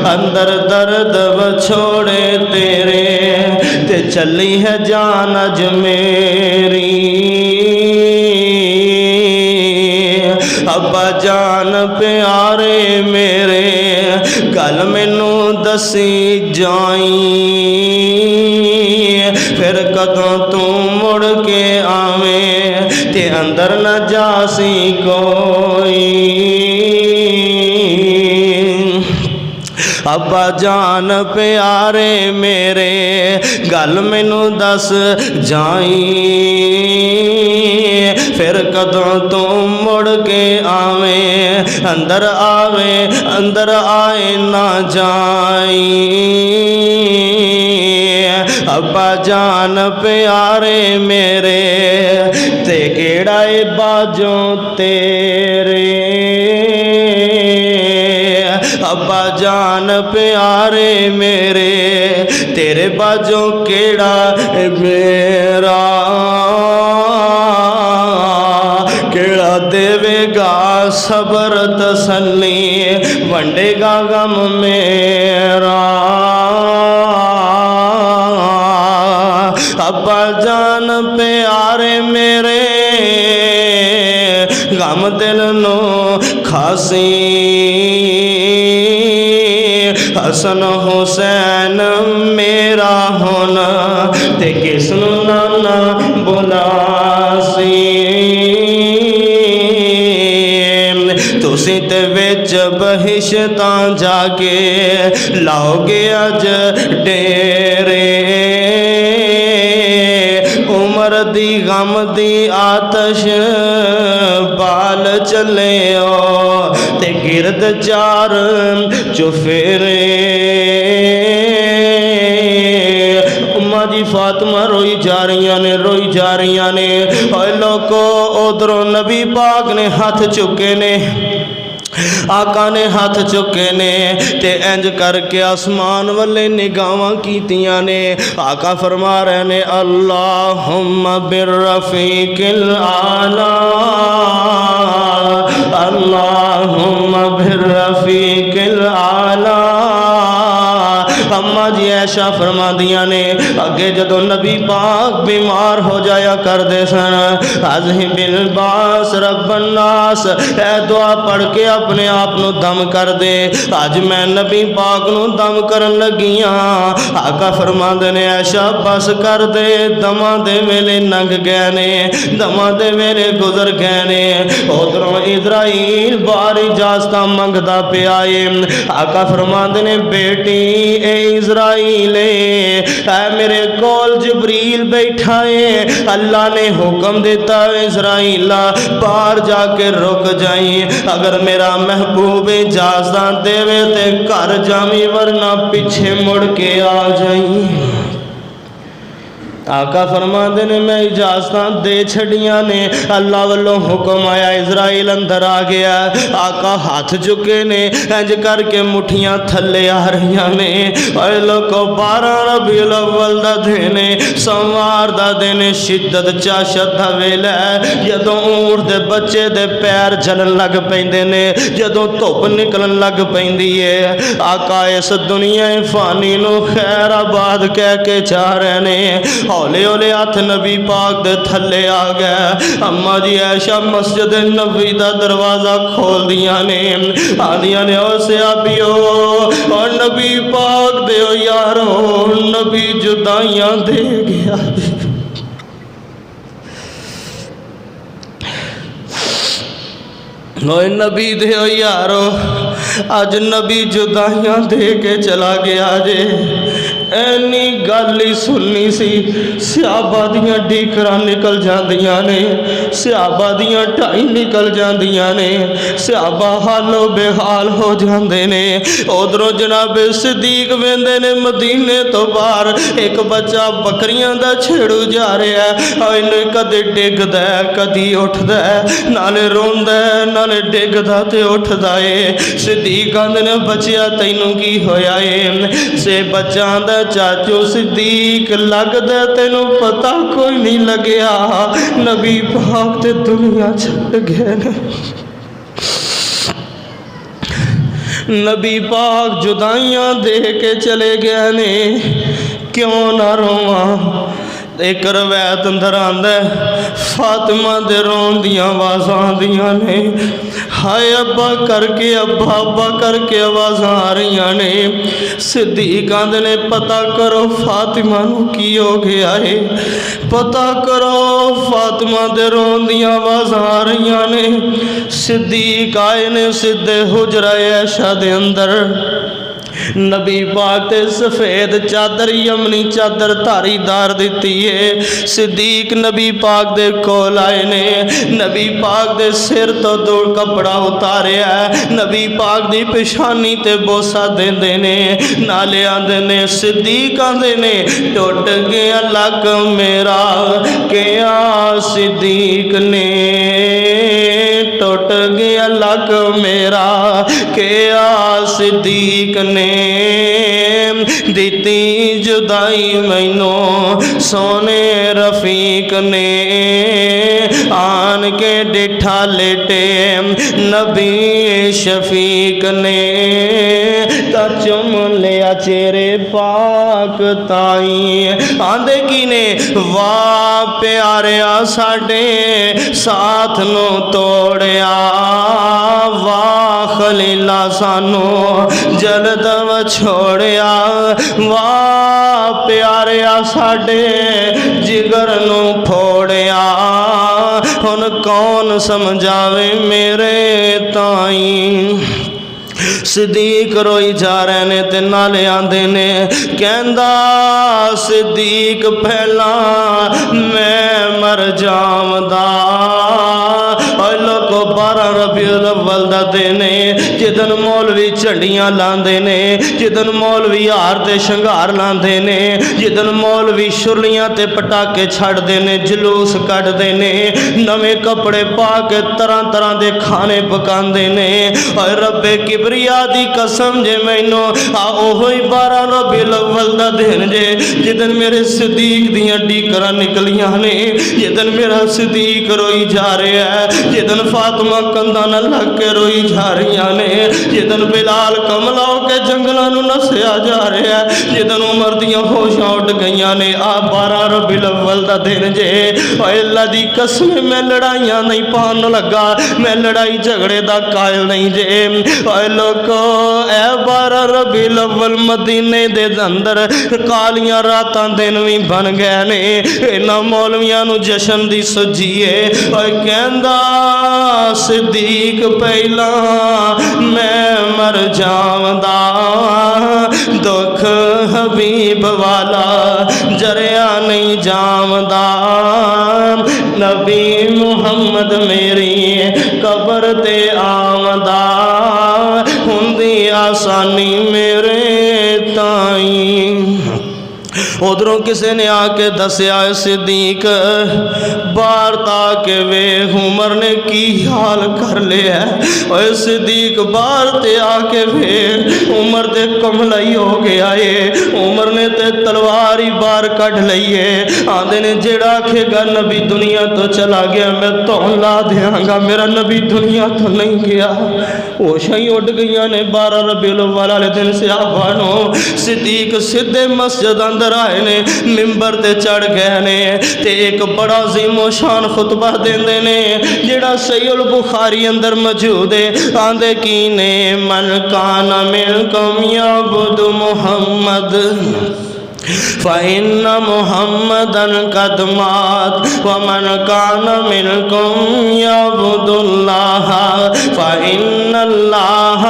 अंदर दर्द छोड़े तेरे ते चली है जान अज मेरी। अब्बा जान प्यारे मेरे गल मैनू दसी जाई, फिर कदों तू मुड़ के आवें ते अंदर न जासी कोई। अब्बा जान प्यारे मेरे गल मैनू दस जाई, फिर कदों तू मुड़ के आवें अंदर आए ना जाई। अब्बा जान प्यारे मेरे ते केड़ा ए बाजों तेरे, अब्बा जान प्यारे मेरे तेरे बाजों केड़ा मेरा, केड़ा देवेगा सबर तसल्ली वंडेगा गम मेरा। अब्बा जान प्यारे मेरे गम दिल नो खासी, हसन हुसैन मेरा होना ते किसनू नाना बुलासी। तुसी ते विच बहिशतां जाके लाओगे अज डेरे, उमर दी गम दी आतश बाल चले ते गिरद चार चुफेरे। उम्मा जी फातिमा रोई जा रही ने। और लोगों उधरों नबी पाक ने हाथ चुके ने, आका ने हाथ चुके ने ते इंज करके आसमान वाले निगाहां कीतियां ने। आका फरमा रहे ने अल्लाहुम्मा बिर्रफीकिल आला, अल्लाहुम्मा बिर्रफीकिल आला। अम्मा जी ऐशा फरमा दिया ने अगे जदों नबी पाक बीमार हो जाया करते सन, अज़ही बिल बास रब्बन्नास, ऐ दुआ पढ़ के अपने आप नू दम कर दे। अज मैं नबी पाक नू दम करन लगी हाँ। आका फरमांदे ने ऐशा बस कर दे, दमा दे वेले लंघ गए ने, दमा दे वेले गुजर गए ने। उधरों इजराइल बार इजाजत मंगदा पिया है। आका फरमांदे ने बेटी ए इजराइल ऐ मेरे कोल जिब्रील बैठा है, अल्लाह ने हुक्म देता इजराइला बाहर जाके रुक जाई, अगर मेरा महबूब इजाजत देवे ते घर जावी वरना पीछे मुड़ के आ जाई। आका फरमाते ने मैं इजाजत दे छड़ियां ने, अल्लाह वालों हुक्म आया इजराइल अंदर आ गया। आका हाथ चुके ने इंज करके मुठियां थले आ रही ने। ओए लोगों 12 रबीउल अव्वल दा दिन, सोमवार दा दिन, शिद्दत चाशत दा वेला है, जदों ऊंट दे बच्चे दे पैर जलन लग पैंदे ने, जदों धुप निकलन लग पैंदी है। आका इस दुनिया फानी नू खैराबाद कह के जा रहे ने। हौले हौले हाथ नबी पाक दे थले आ गए। अम्मा जी ऐशा मस्जिद नबी दा दरवाजा खोल दिया ने, आदिया ने ओ सियाबियो और नबी पाक दे यारो, नबी जुदाइयां दे गया। ओए नबी दे यारो अज नबी जुदाइयां दे के चला गया जे। ऐनी गल ही सुननी सी, सियाबा दियां डीकरां निकल जांदियां ने, सियाबा दियां ढाई निकल जांदियां ने, सियाबा हालो बेहाल हो जांदे ने। उधरों जनाब सिद्दीक वेंदे ने मदीने तो बाहर, एक बच्चा बकरियां दा छेड़ू जा रहा है। इन्हें कदे डिगदा है कदी उठदा है, नाले रोंदा है नाले डिगदा ते उठदा है। सिद्दीक आंदे ने बच्चिया तैनू की होया है? से बच्चा आंदा चाचू सिद्दीक लगदा तेनू पता कोई नहीं लग्या, नबी पाक ते दुनिया छड़ गए ने। नबी पाक जुदाइयां दे के चले गए ने, क्यों ना रोवा। एक रवायत अंदर आंदा फातिमा दे रोन दियां आवाज़ां आंदियां ने, हाय अब्बा करके अब्बा अब्बा करके आवाज़ां आ रही ने। सिद्दीक आंदे ने पता करो फातिमा नू की हो गया है, पता करो फातिमा दे रोन दियां आवाज़ां आ रही ने। सिद्दीक आए ने सीधे हुजरा ऐशा दे अंदर, नबी पाक ते सफेद चादर यमनी चादर धारीदार दी है। सिद्दीक नबी पाक दे कोल आए ने, नबी पाक दे सिर तो दूर कपड़ा उतारिया, नबी पाक दी पेशानी ते बोसा देंदे ने, नाले आंदे ने सिद्दीक आंदे ने टुट गया लक मेरा क्या सिद्दीक ने, टुट गया लक मेरा क्या सिद्दीक ने। दिती जुदाई मैनू सोने रफीक ने, आन के डिठा लेटे नबी शफीक ने, ता चुम लिया चेहरे पाक ताई। आंदे की ने वाह प्यारिया साडे साथ नू तोड़िया, वाह खलीला सानू जलद छोड़िया, वाह प्यारिया साडे जिगर नू फोड़िया, हुन कौन समझावे मेरे ताई। सिद्दीक रोई जा रहे ने ते नाले आंदे ने, कहंदा सिद्दीक पहला मैं मर जावदा। और लोगों 12 रबीउल अव्वल दा दिन जिद जिदन मौलवी झंडियां लांदे ने, जिदन मौलवी हार ते शंगार लांदे ने, जिदन मौलवी शुरलियां ते पटाके छड़दे ने, जलूस कढ़दे ने, नवे कपड़े पा के तरह तरह के खाने पकांदे ने। और रब्बे किबरिया दी कसम जे मैनू ओहो ही 12 रबीउल अव्वल दा दिन जे जिदन मेरे सिद्दीक दियां डीकरां निकलियां ने, जिदन मेरा सिद्दीक रोई जा रहा है, जिदन फातिमा कंधा न लग के रोई जा रही ने, जिदन बिलाल कमला के जंगलों नूं नसिया जा रहा है, जिदन उमर दियां होशां उड़ गईयां ने। आ 12 रबीउल अव्वल दा दिन जे। अल्लाह दी कसम मैं लड़ाइयां नहीं पान लगा, मैं लड़ाई झगड़े दा कायल नहीं जे। लोगो ए 12 रबीउल अव्वल मदीने दे अंदर कालियां रातां दिन भी बन गए ने। इन्हां मौलवियां नूं जशन दी सजीए कहंदा सिद्दीक पहला मैं मर जावंदा, दुख हबीब वाला जरिया नहीं जावंदा, नबी मुहम्मद मेरी कबर ते आवंदा, हुंदी आसानी मेरे ताई। उधरों किसी ने आके दसिया सिद्दीक बाहर ताके वे उमर ने की हाल कर लिया। और सिद्दीक बाहर ते आके वे उमर ते कमलाई हो गया है, उमर ने ते तलवार ही बाहर कढ़ ली है। आंदे ने जेड़ा आखेगा नबी दुनिया तो चला गया मैं तो ला देंगा, मेरा नबी दुनिया तो नहीं गया। होशां ही उड़ गई ने। 12 रबीउल अव्वल वाले दिन सहाबानो सिद्दीक सीधे मस्जिद अंदर आए ने, मिंबर ते चढ़ गए ने ते एक बड़ा अजीमो शान खुतबा देंदे ने जेड़ा सहीहुल बुखारी अंदर मौजूद है। आंदे की ने मन काना मिनकुम याबुदु मुहम्मद फ़इन्न मुहम्मदन कद मात व मन कान मिनकुम यअबुदुल्लाह फ़इन्नल्लाह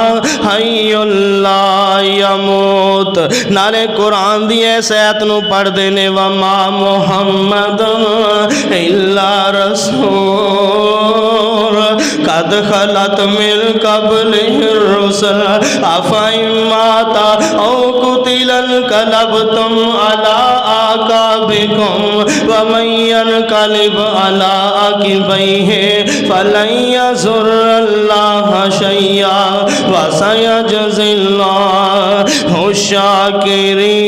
हय्युल ला यमूत। नाले कुरान दी इस आयत नूं पढ़दे ने व मा मुहम्मदन इल्ला रसूल कद खलत मिन क़ब्लिहिर रुsul अफ़इन माता औ कुतिलन कलबतुम अला आकाबिकुम व मन यनक़लिब अला अक़िबैहि फ़लन यज़ुर्रल्लाह शय्या व सयजज़िल्लाहु शाकिरीन।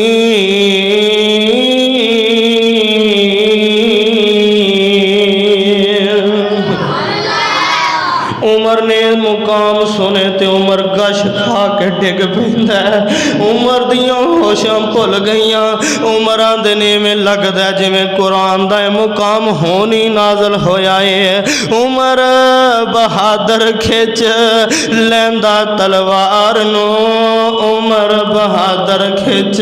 उमर ने मुकाम सुने ते उमर गश खा के डिग पैंदा है। उमर दियां होशां भुल गईयां। उमर आंदे ने में लगदा जिवें कुरान दा मुकाम होनी नाज़िल होया है। उमर बहादुर खिच लैंदा तलवार नूं, उमर बहादुर खिच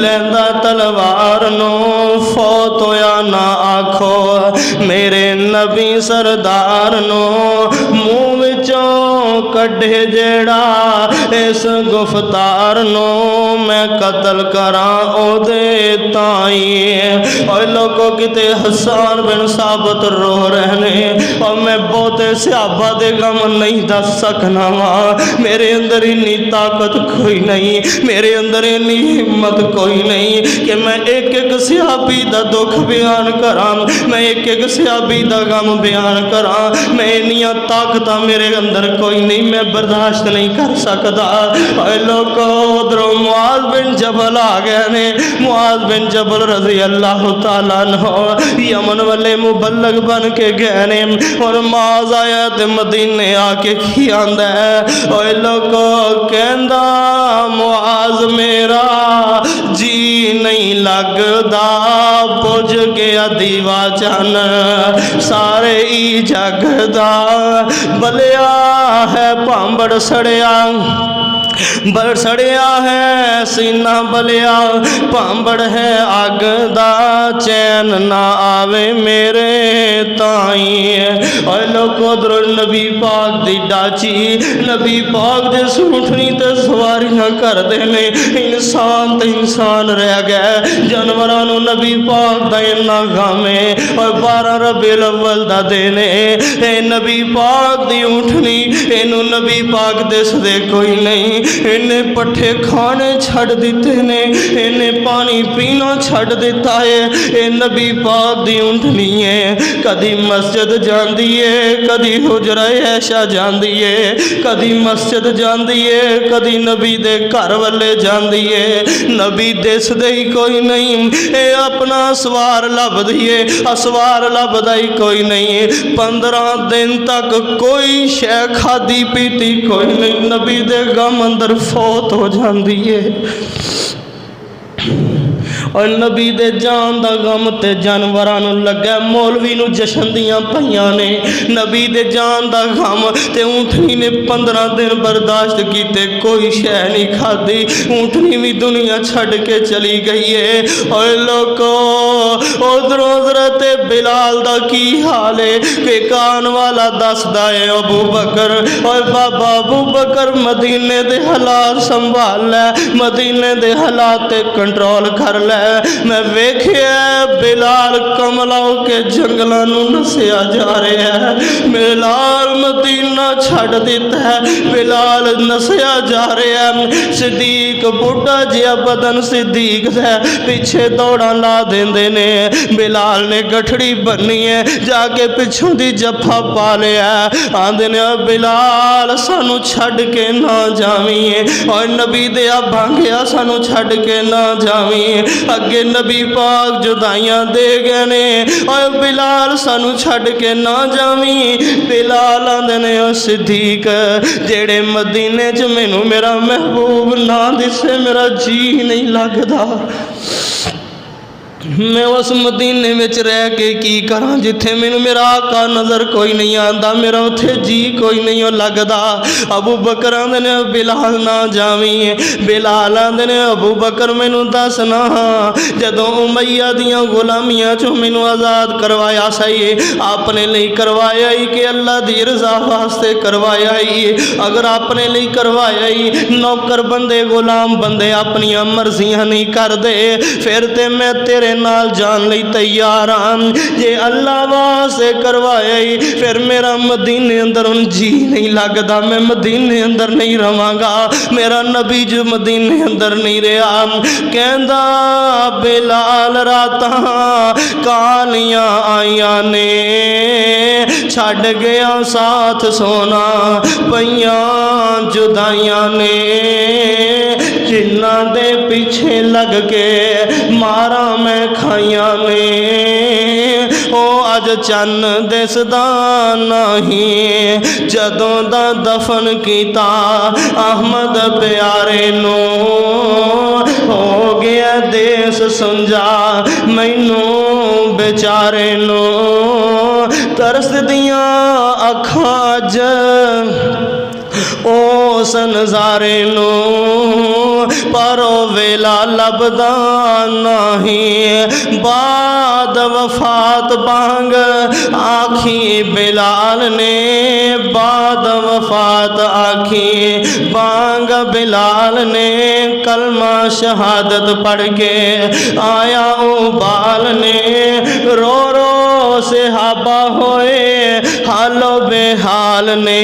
लैंदा तलवार नूं। फौत होया ना आखो मेरे नबी सरदार नूं, मुँह विचों कढ़े जेड़ा इस गुफ्तार नो मैं कतल करा ओदे ताई। और लोगों किते हसन बिन साबित रो रहने और मैं बहुते सहाबा दे गम नहीं दस सकना वा। मेरे अंदर इन्नी ताकत कोई नहीं, मेरे अंदर इन्नी हिम्मत कोई नहीं कि मैं एक एक सहाबी दा दुख बयान करा, मैं एक एक सहाबी दा गम बयान करा। मैं इन्नियां ताकत मेरे अंदर कोई नहीं, मैं बर्दाश्त नहीं कर सकता। लोगों उधरों मुआज बिन जबल आ गए ने। मुआज बिन जबल रज़ी अल्लाह तआला अन्हु यमन वाले मुबल्लग बन के गए ने और मुआज आया ते मदीने आके की आंदा है। और लोगों कहंदा मुआज मेरा जी नहीं लगदा, पुज गया दीवा चन सारे ही जगदा। बलिया है भांबड़ सड़िया, बड़ सड़िया है सीना बलिया, भांबड़ है अग दा चैन ना आवे मेरे ताई। और लोग उधरों नबी पाक दी डाची, नबी पाक दे सूठनी ते सवारियां करते ने। इंसान तो इंसान रह गया, जानवरों नबी पाक पाक दा इन्ना गम है। और 12 रबीउल अव्वल दा दिन है। नबी पाक दी ऊँटनी इनू नबी पाक दिसदे कोई नहीं। इन्हें पट्ठे खाने छड़ दिते ने, इन्हें पानी पीना छड़ दिता है। ये नबी पाक दी ऊँटनी है। कदी मस्जिद जांदी है, कदी हुजरा ऐशा जांदी है, कदी मस्जिद जांदी है, कदी नबी दे घर वाले जांदी है। नबी दिसदे ही कोई नहीं। ये अपना सवार लभदी है, असवार लभदा ही कोई नहीं। 15 दिन तक कोई शै खादी पीती कोई नहीं। नबी दे गम अंदर फौत हो जाती है। और नबी दे जान दा गम ते जानवरां नूं लग्या। मौलवी नूं जशन दियां पईयां ने। नबी दे जान दा गम ते ऊँटनी ने 15 दिन बर्दाश्त कीते, कोई शै नहीं खाधी। ऊँटनी भी दुनिया छड़ के चली गई है। और लोगो उधरों हज़रत बिलाल दा की हाल है कि कान वाला दसदा है अबू बकर। और बाबा अबू बकर मदीने दे हालात संभाल लै, मदीने दे हालात ते कंट्रोल कर लै। मैं वेख्या बिलाल कमला के जंगलों नूं नसिया जा रहा है। बिलाल मदीना छड़ दिता है, बिलाल नसिया जा रहा है। सिद्दीक बुढ़ा जिहा बदन सिद्दीक है, पीछे दौड़ा ला देंदे ने। बिलाल ने गठड़ी बनी है, जाके पिछों दी जफा पा लिया। आंदे ने बिलाल सानू छड़ के ना जावी। और नबी दे भांगिया सानू छड़ के ना जावी। अगे नबी पाक जुदाइयां दे गए ने। और बिलाल सानू छड़ के ना जावी। बिलाल आंदे ने सिद्दीक जेड़े मदीने च मैनू मेरा महबूब ना दिसे मेरा जी नहीं लगदा। मैं उस मदीने में रह के की करा जिथे मैनू मेरा आका नज़र कोई नहीं आता, मेरा उथे जी कोई नहीं लगता। अबू बकर आंदे ने बिलाल ना जावी। बिलाल आंदे ने अबू बकर मैनू दसना जदों उमैया दियां गुलामियां चों मैनू आज़ाद करवाया सही, अपने लिए करवाया ही कि अल्लाह दी रज़ा वास्ते करवाया ही? अगर अपने लिए करवाया ही, नौकर बंदे गुलाम बंदे अपनियां मर्जियां नहीं करते, फिर ते मैं तेरे नाल जान लई तैयार हाँ। जे अल्लाह वास्ते करवाया ही, फिर मेरा मदीने अंदर उन जी नहीं लगता, मैं मदीने अंदर नहीं रवांगा। मेरा नबी जो मदीने अंदर नहीं रहा। कहंदा बिलाल रातां कालियां आईयां ने, छड़ गया साथ सोना पईयां जुदाइयां ने। जिन्ना दे पीछे लग के मारा मैं खाइया ने, ओ अज चन्न दिसदा नहीं। जदों दा दफन कीता अहमद प्यारे नू, हो गया देश समझा मैनू बेचारे नू। तरस दियां अखां अज उस नज़ारे नू, पर ओ वेला लभदा नहीं। बाद वफात बांग आखी बिलाल ने, बाद वफात आखी बांग बिलाल ने। कलमा शहादत पढ़ के आया उबाल ने, रो रो सहाबा होए हालो बेहाल ने।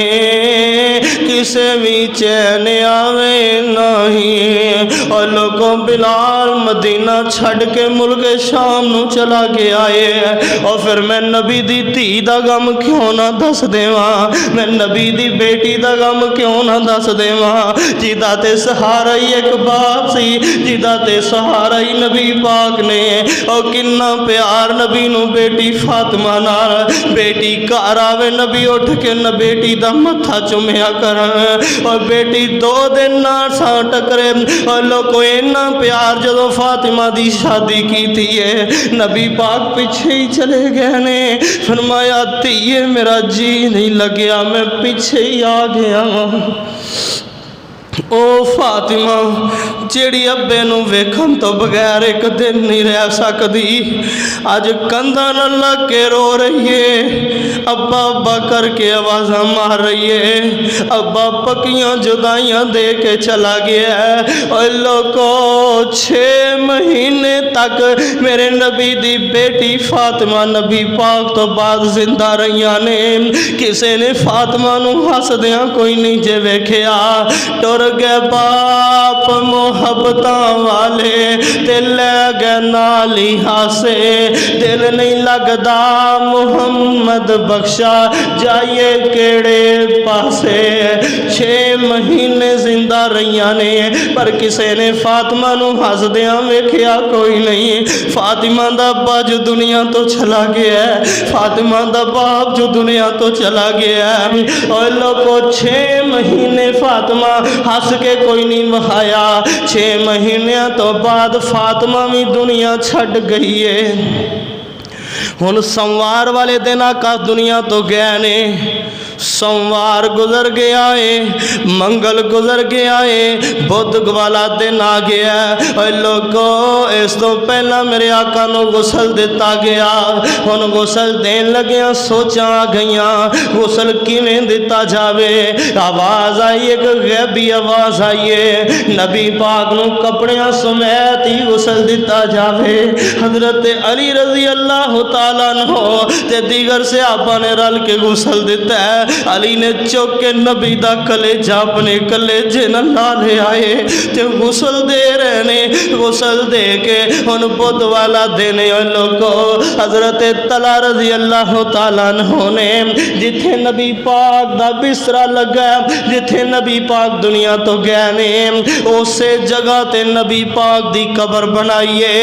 किसे भी चैन आवे नहीं। और लोगों बिलाल मदीना छड़ के मुल्क शाम नू चला के आए। और फिर मैं नबी दी धी दा गम क्यों ना दस देवां, मैं नबी दी बेटी दा गम क्यों ना दस देवां। जिदा ते सहारा ही एक बाप सी, जिदा ते सहारा ही नबी पाक ने। और किन्ना प्यार नबी नू बेटी फातिमा नाल। बेटी घर आवे नबी उठ के न बेटी दा मत्था चुमिया कर। और बेटी 2 दिन ना सा टकरे। और लोगों इन्ना प्यार जदों फातिमा दी शादी की थी है, नबी पाक पीछे ही चले गए ने। फरमाया धीए मेरा जी नहीं लग्या, मैं पीछे ही आ गया। ओ फातिमा जेड़ी अब्बे नू वेखण तो बगैर एक दिन नहीं रह सकती, अज कंधा न लग के रो रही है, अब्बा अब्बा करके आवाज़ा मार रही है, अब्बा पक्कियां जुदाइयां दे के चला गया है। और लोगो 6 महीने तक मेरे नबी दी बेटी फातिमा नबी पाक तो बाद जिंदा रहियां ने, किसी ने फातिमा नू हसदियां कोई नहीं जे वेखिया। टुर गए बाप मुहब्बतां वाले ते लै गए नाल ही हासे, दिल नहीं लगदा मुहम्मद बख्शा जाइए केड़े पासे। 6 महीने जिंदा रहियां ने पर किसी ने फातिमा नू हसदियां वेखिया कोई नहीं। फातिमा दा अब्बा जो दुनिया तो चला गया है, फातिमा दा बाप जो दुनिया तो चला गया है। और लोगों 6 महीने फातिमा हस के कोई नहीं वहाया। 6 महीने तो बाद फातिमा भी दुनिया छड़ गई है। हुण सोमवार वाले दिन आका दुनिया तो गया ने, सोमवार गुजर गया है, मंगल गुजर गया है, बुध वाला दिन आ गया। और लोगों इस तो पहला मेरे आका नू गुसल दिता गया। हुण गुसल देन लगिया सोचा आ गईया गुसल किवें दिता जावे। आवाज़ आई, एक गैबी आवाज़ आई है, नबी पाक नू कपड़ियां समेत ही गुसल दिता जावे। हजरत अली रजी अल्लाह तआला अन्हु ते दीगर सहाबा ने रल के गुसल दिता है। अली ने चुक के नबी दा कलेजा अपने कलेजे नाल ला ले आए ते गुसल दे रहे ने। गुसल दे के हुण बुध वाला दिन लोगो हजरत तला रजी अल्लाह तआला अन्हु ने जिथे नबी पाक दा बिस्तरा लगा, जिथे नबी पाक दुनिया तो गए ने, उसे जगह ते नबी पाक दी कबर बनाइए,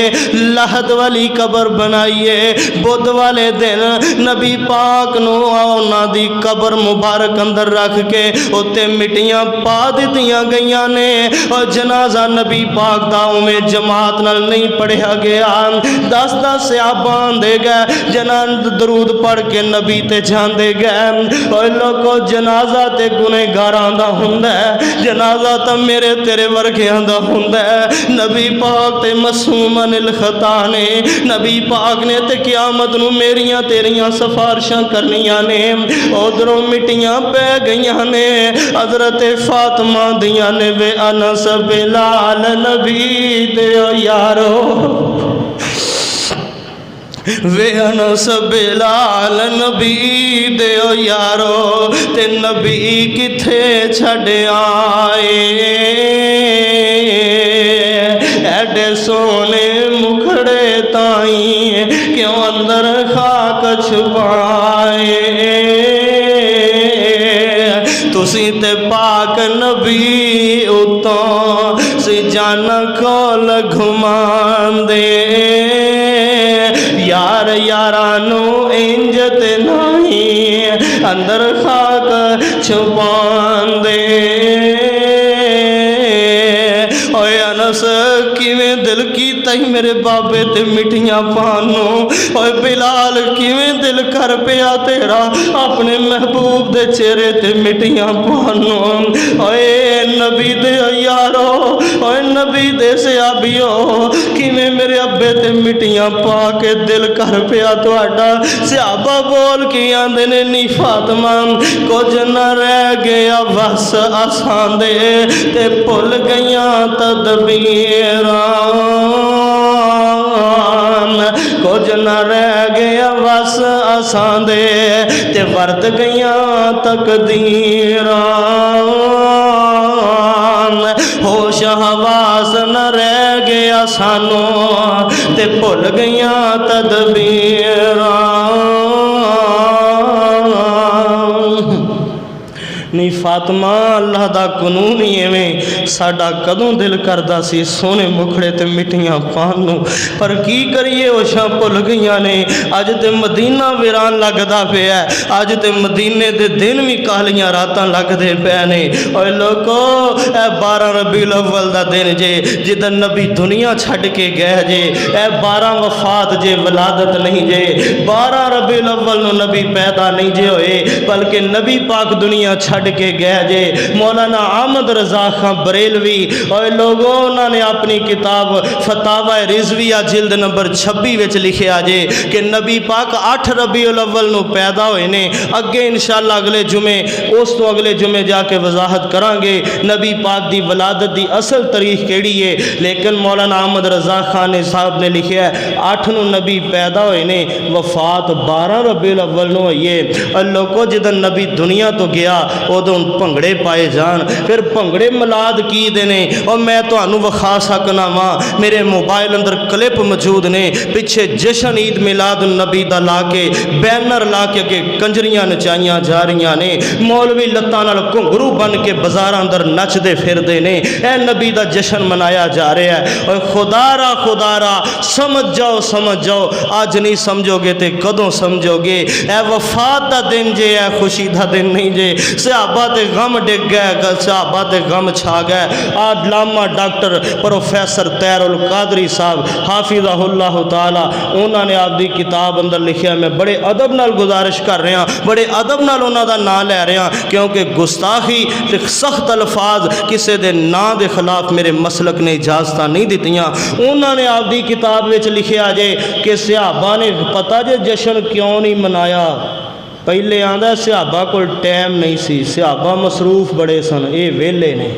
लहद वाली कबर बनाइए। बुध वाले दिन नबी पाक नू उन्हां दी कबर मुबारक अंदर रख के उत्ते मिट्टियां पा दित्तियां गईयां ने। और जनाजा नबी पाक दा उमें जमात नाल नहीं पढ़िया गया। 10-10 सहाबा आंदे गए, जना दरूद पढ़ के नबी ते जांदे गए। और लोगों जनाजा ते गुनहगारां दा हुंदा है, जनाजा तो मेरे तेरे वर्गियां दा हुंदा है। नबी पाक ते मासूम अनिल खता ने, नबी पाक ने ते क़यामत नू मेरियां तेरियां सिफारिशां करनियां ने। उधरों मिट्टियां पै गई ने, हजरत फातिमा दियां ने वे अनस बिलाल नबी दे यारो, वे अनस बिलाल नबी दे यारो ते नबी किथे छड़ आए। एडे सोने मुखड़े ताई क्यों अंदर खाक छुपाए। तुसी ते पाक नबी उतों सी जान खोल घुमांदे, यार यारा नू इंज ते नहीं अंदर खाक छुपांदे। ओए अनस किवें दिल कीता ही मेरे बाबे ते मिठियां पानो। ओए बिलाल किवें दिल कर पिया तेरा अपने महबूब दे चेहरे ते मिठियां पानो। ओए नबी दे यारो, ओए नबी दे सहाबियो, किवें मेरे अब्बे ते मिठियां पा के दिल कर पिया तुहाडा। सहाबा बोल के आंदे ने नी फातिमा कुछ न रह गया बस असां दे ते भुल गईयां तदबीरां, कुछ न रह गया बस असां दे ते वरत गईयां तकदीरां। होश हवास न रह गया सानू ते भुल गईयां तदबीरां। नहीं फातिमा अल्लाह दा कानून ही एवें साडा कदों दिल करदा सी सोने मुखड़े ते मिठियां पान नूं, पर की करिए ओशां भुल गईयां ने। अज ते मदीना वीरान लगदा पिया, अज ते मदीने दे दिन भी कालियां रातां लगदे पे ने। और लोगो ए 12 रबीउल अव्वल दा दिन जे जिदन नबी दुनिया छड़ के गए जे, ए 12 वफात जे वलादत नहीं जे। 12 रबीउल अव्वल नूं नबी पैदा नहीं जे होए, बल्कि नबी पाक दुनिया छड़ छड़ के गया जे मौलाना अहमद रजा खां बरेलवी और लोगों उन्होंने अपनी किताब फतावा रिजविया जिल्द नंबर 26 विच लिखिया जे कि नबी पाक 8 रबीउल अव्वल नूं पैदा होए ने। अगे इंशाअल्लाह अगले जुमे उस तो अगले जुमे जाके वजाहत करांगे नबी पाक दी वलादत दी असल तारीख केड़ी है। लेकिन मौलाना अहमद रजा खान साहब ने लिखिया 8 नूं नबी पैदा होए ने, वफात 12 रबीउल अव्वल नूं होई है। लोगों जिदन नबी दुनिया तो गया उदों भंगड़े पाए जान, फिर भंगड़े मिलाद की देने और मैं तुहानू विखा सकना वा, मेरे मोबाइल अंदर क्लिप मौजूद ने। पिछे जश्न ईद मिलाद नबी दा ला के बैनर ला के अगे कंजरियां नचाइयां जा रही ने, मौलवी लत्तां नाल घुंघरू बन के बाजार अंदर नचदे फिरदे ने, ए नबी दा जश्न मनाया जा रहा है। और खुदारा समझ जाओ, अज नहीं समझोगे तो कदों समझोगे। ए वफात दा दिन जे है, खुशी दा दिन नहीं जे। सहाबा ते गम डिग गए, सहाबा ते गम छा गए। लामा डॉक्टर प्रोफैसर तैरुल कादरी साहब हाफिज़हुल्लाह ताला उन्होंने आपकी किताब अंदर लिखा, मैं बड़े अदब नाल गुजारिश कर रहा, बड़े अदब नाल उन्हों दा नाम लै रहा, क्योंकि गुस्ताखी ते सख्त अल्फाज किसी के नाम के खिलाफ मेरे मसलक ने इजाजत नहीं दित्तियां। उन्होंने आपकी किताब में लिखा जे कि सहाबा ने पता जे जश्न क्यों नहीं मनाया। पहले आंदा सहाबा कोल टाइम नहीं सी, सहाबा मसरूफ बड़े सन, ये वेले ने।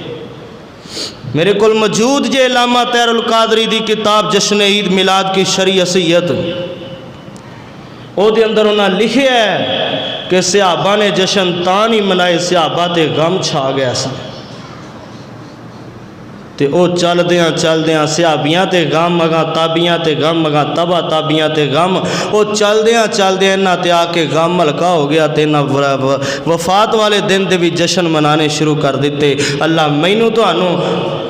मेरे को मौजूद जे लामा तैरुल कादरी दी किताब जश्न ईद मिलाद की शरी असैयत, ਉਹਦੇ अंदर उन्हें लिखा है कि सहाबा ने जश्न तां नहीं मनाए, सहाबा ते गम छा गया सन। तो वह चलद्या सहाबियां ते गम अगा ताबियां ते गम अगा तबा ताबियां ते गम, वो चलद्या इन्हां ते आके गम हल्का हो गया तो इन्हां वफात वाले दिन दे भी जश्न मनाने शुरू कर दिते। अल्लाह मैनू तुहानू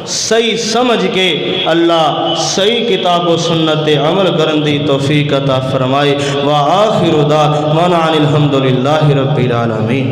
सही समझ के अल्लाह सही किताब व सुन्नत ते अमल करन दी तौफीक अता फरमाए। व आखिरु दावाना अनिल हम्दुलिल्लाहि रब्बिल आलमीन।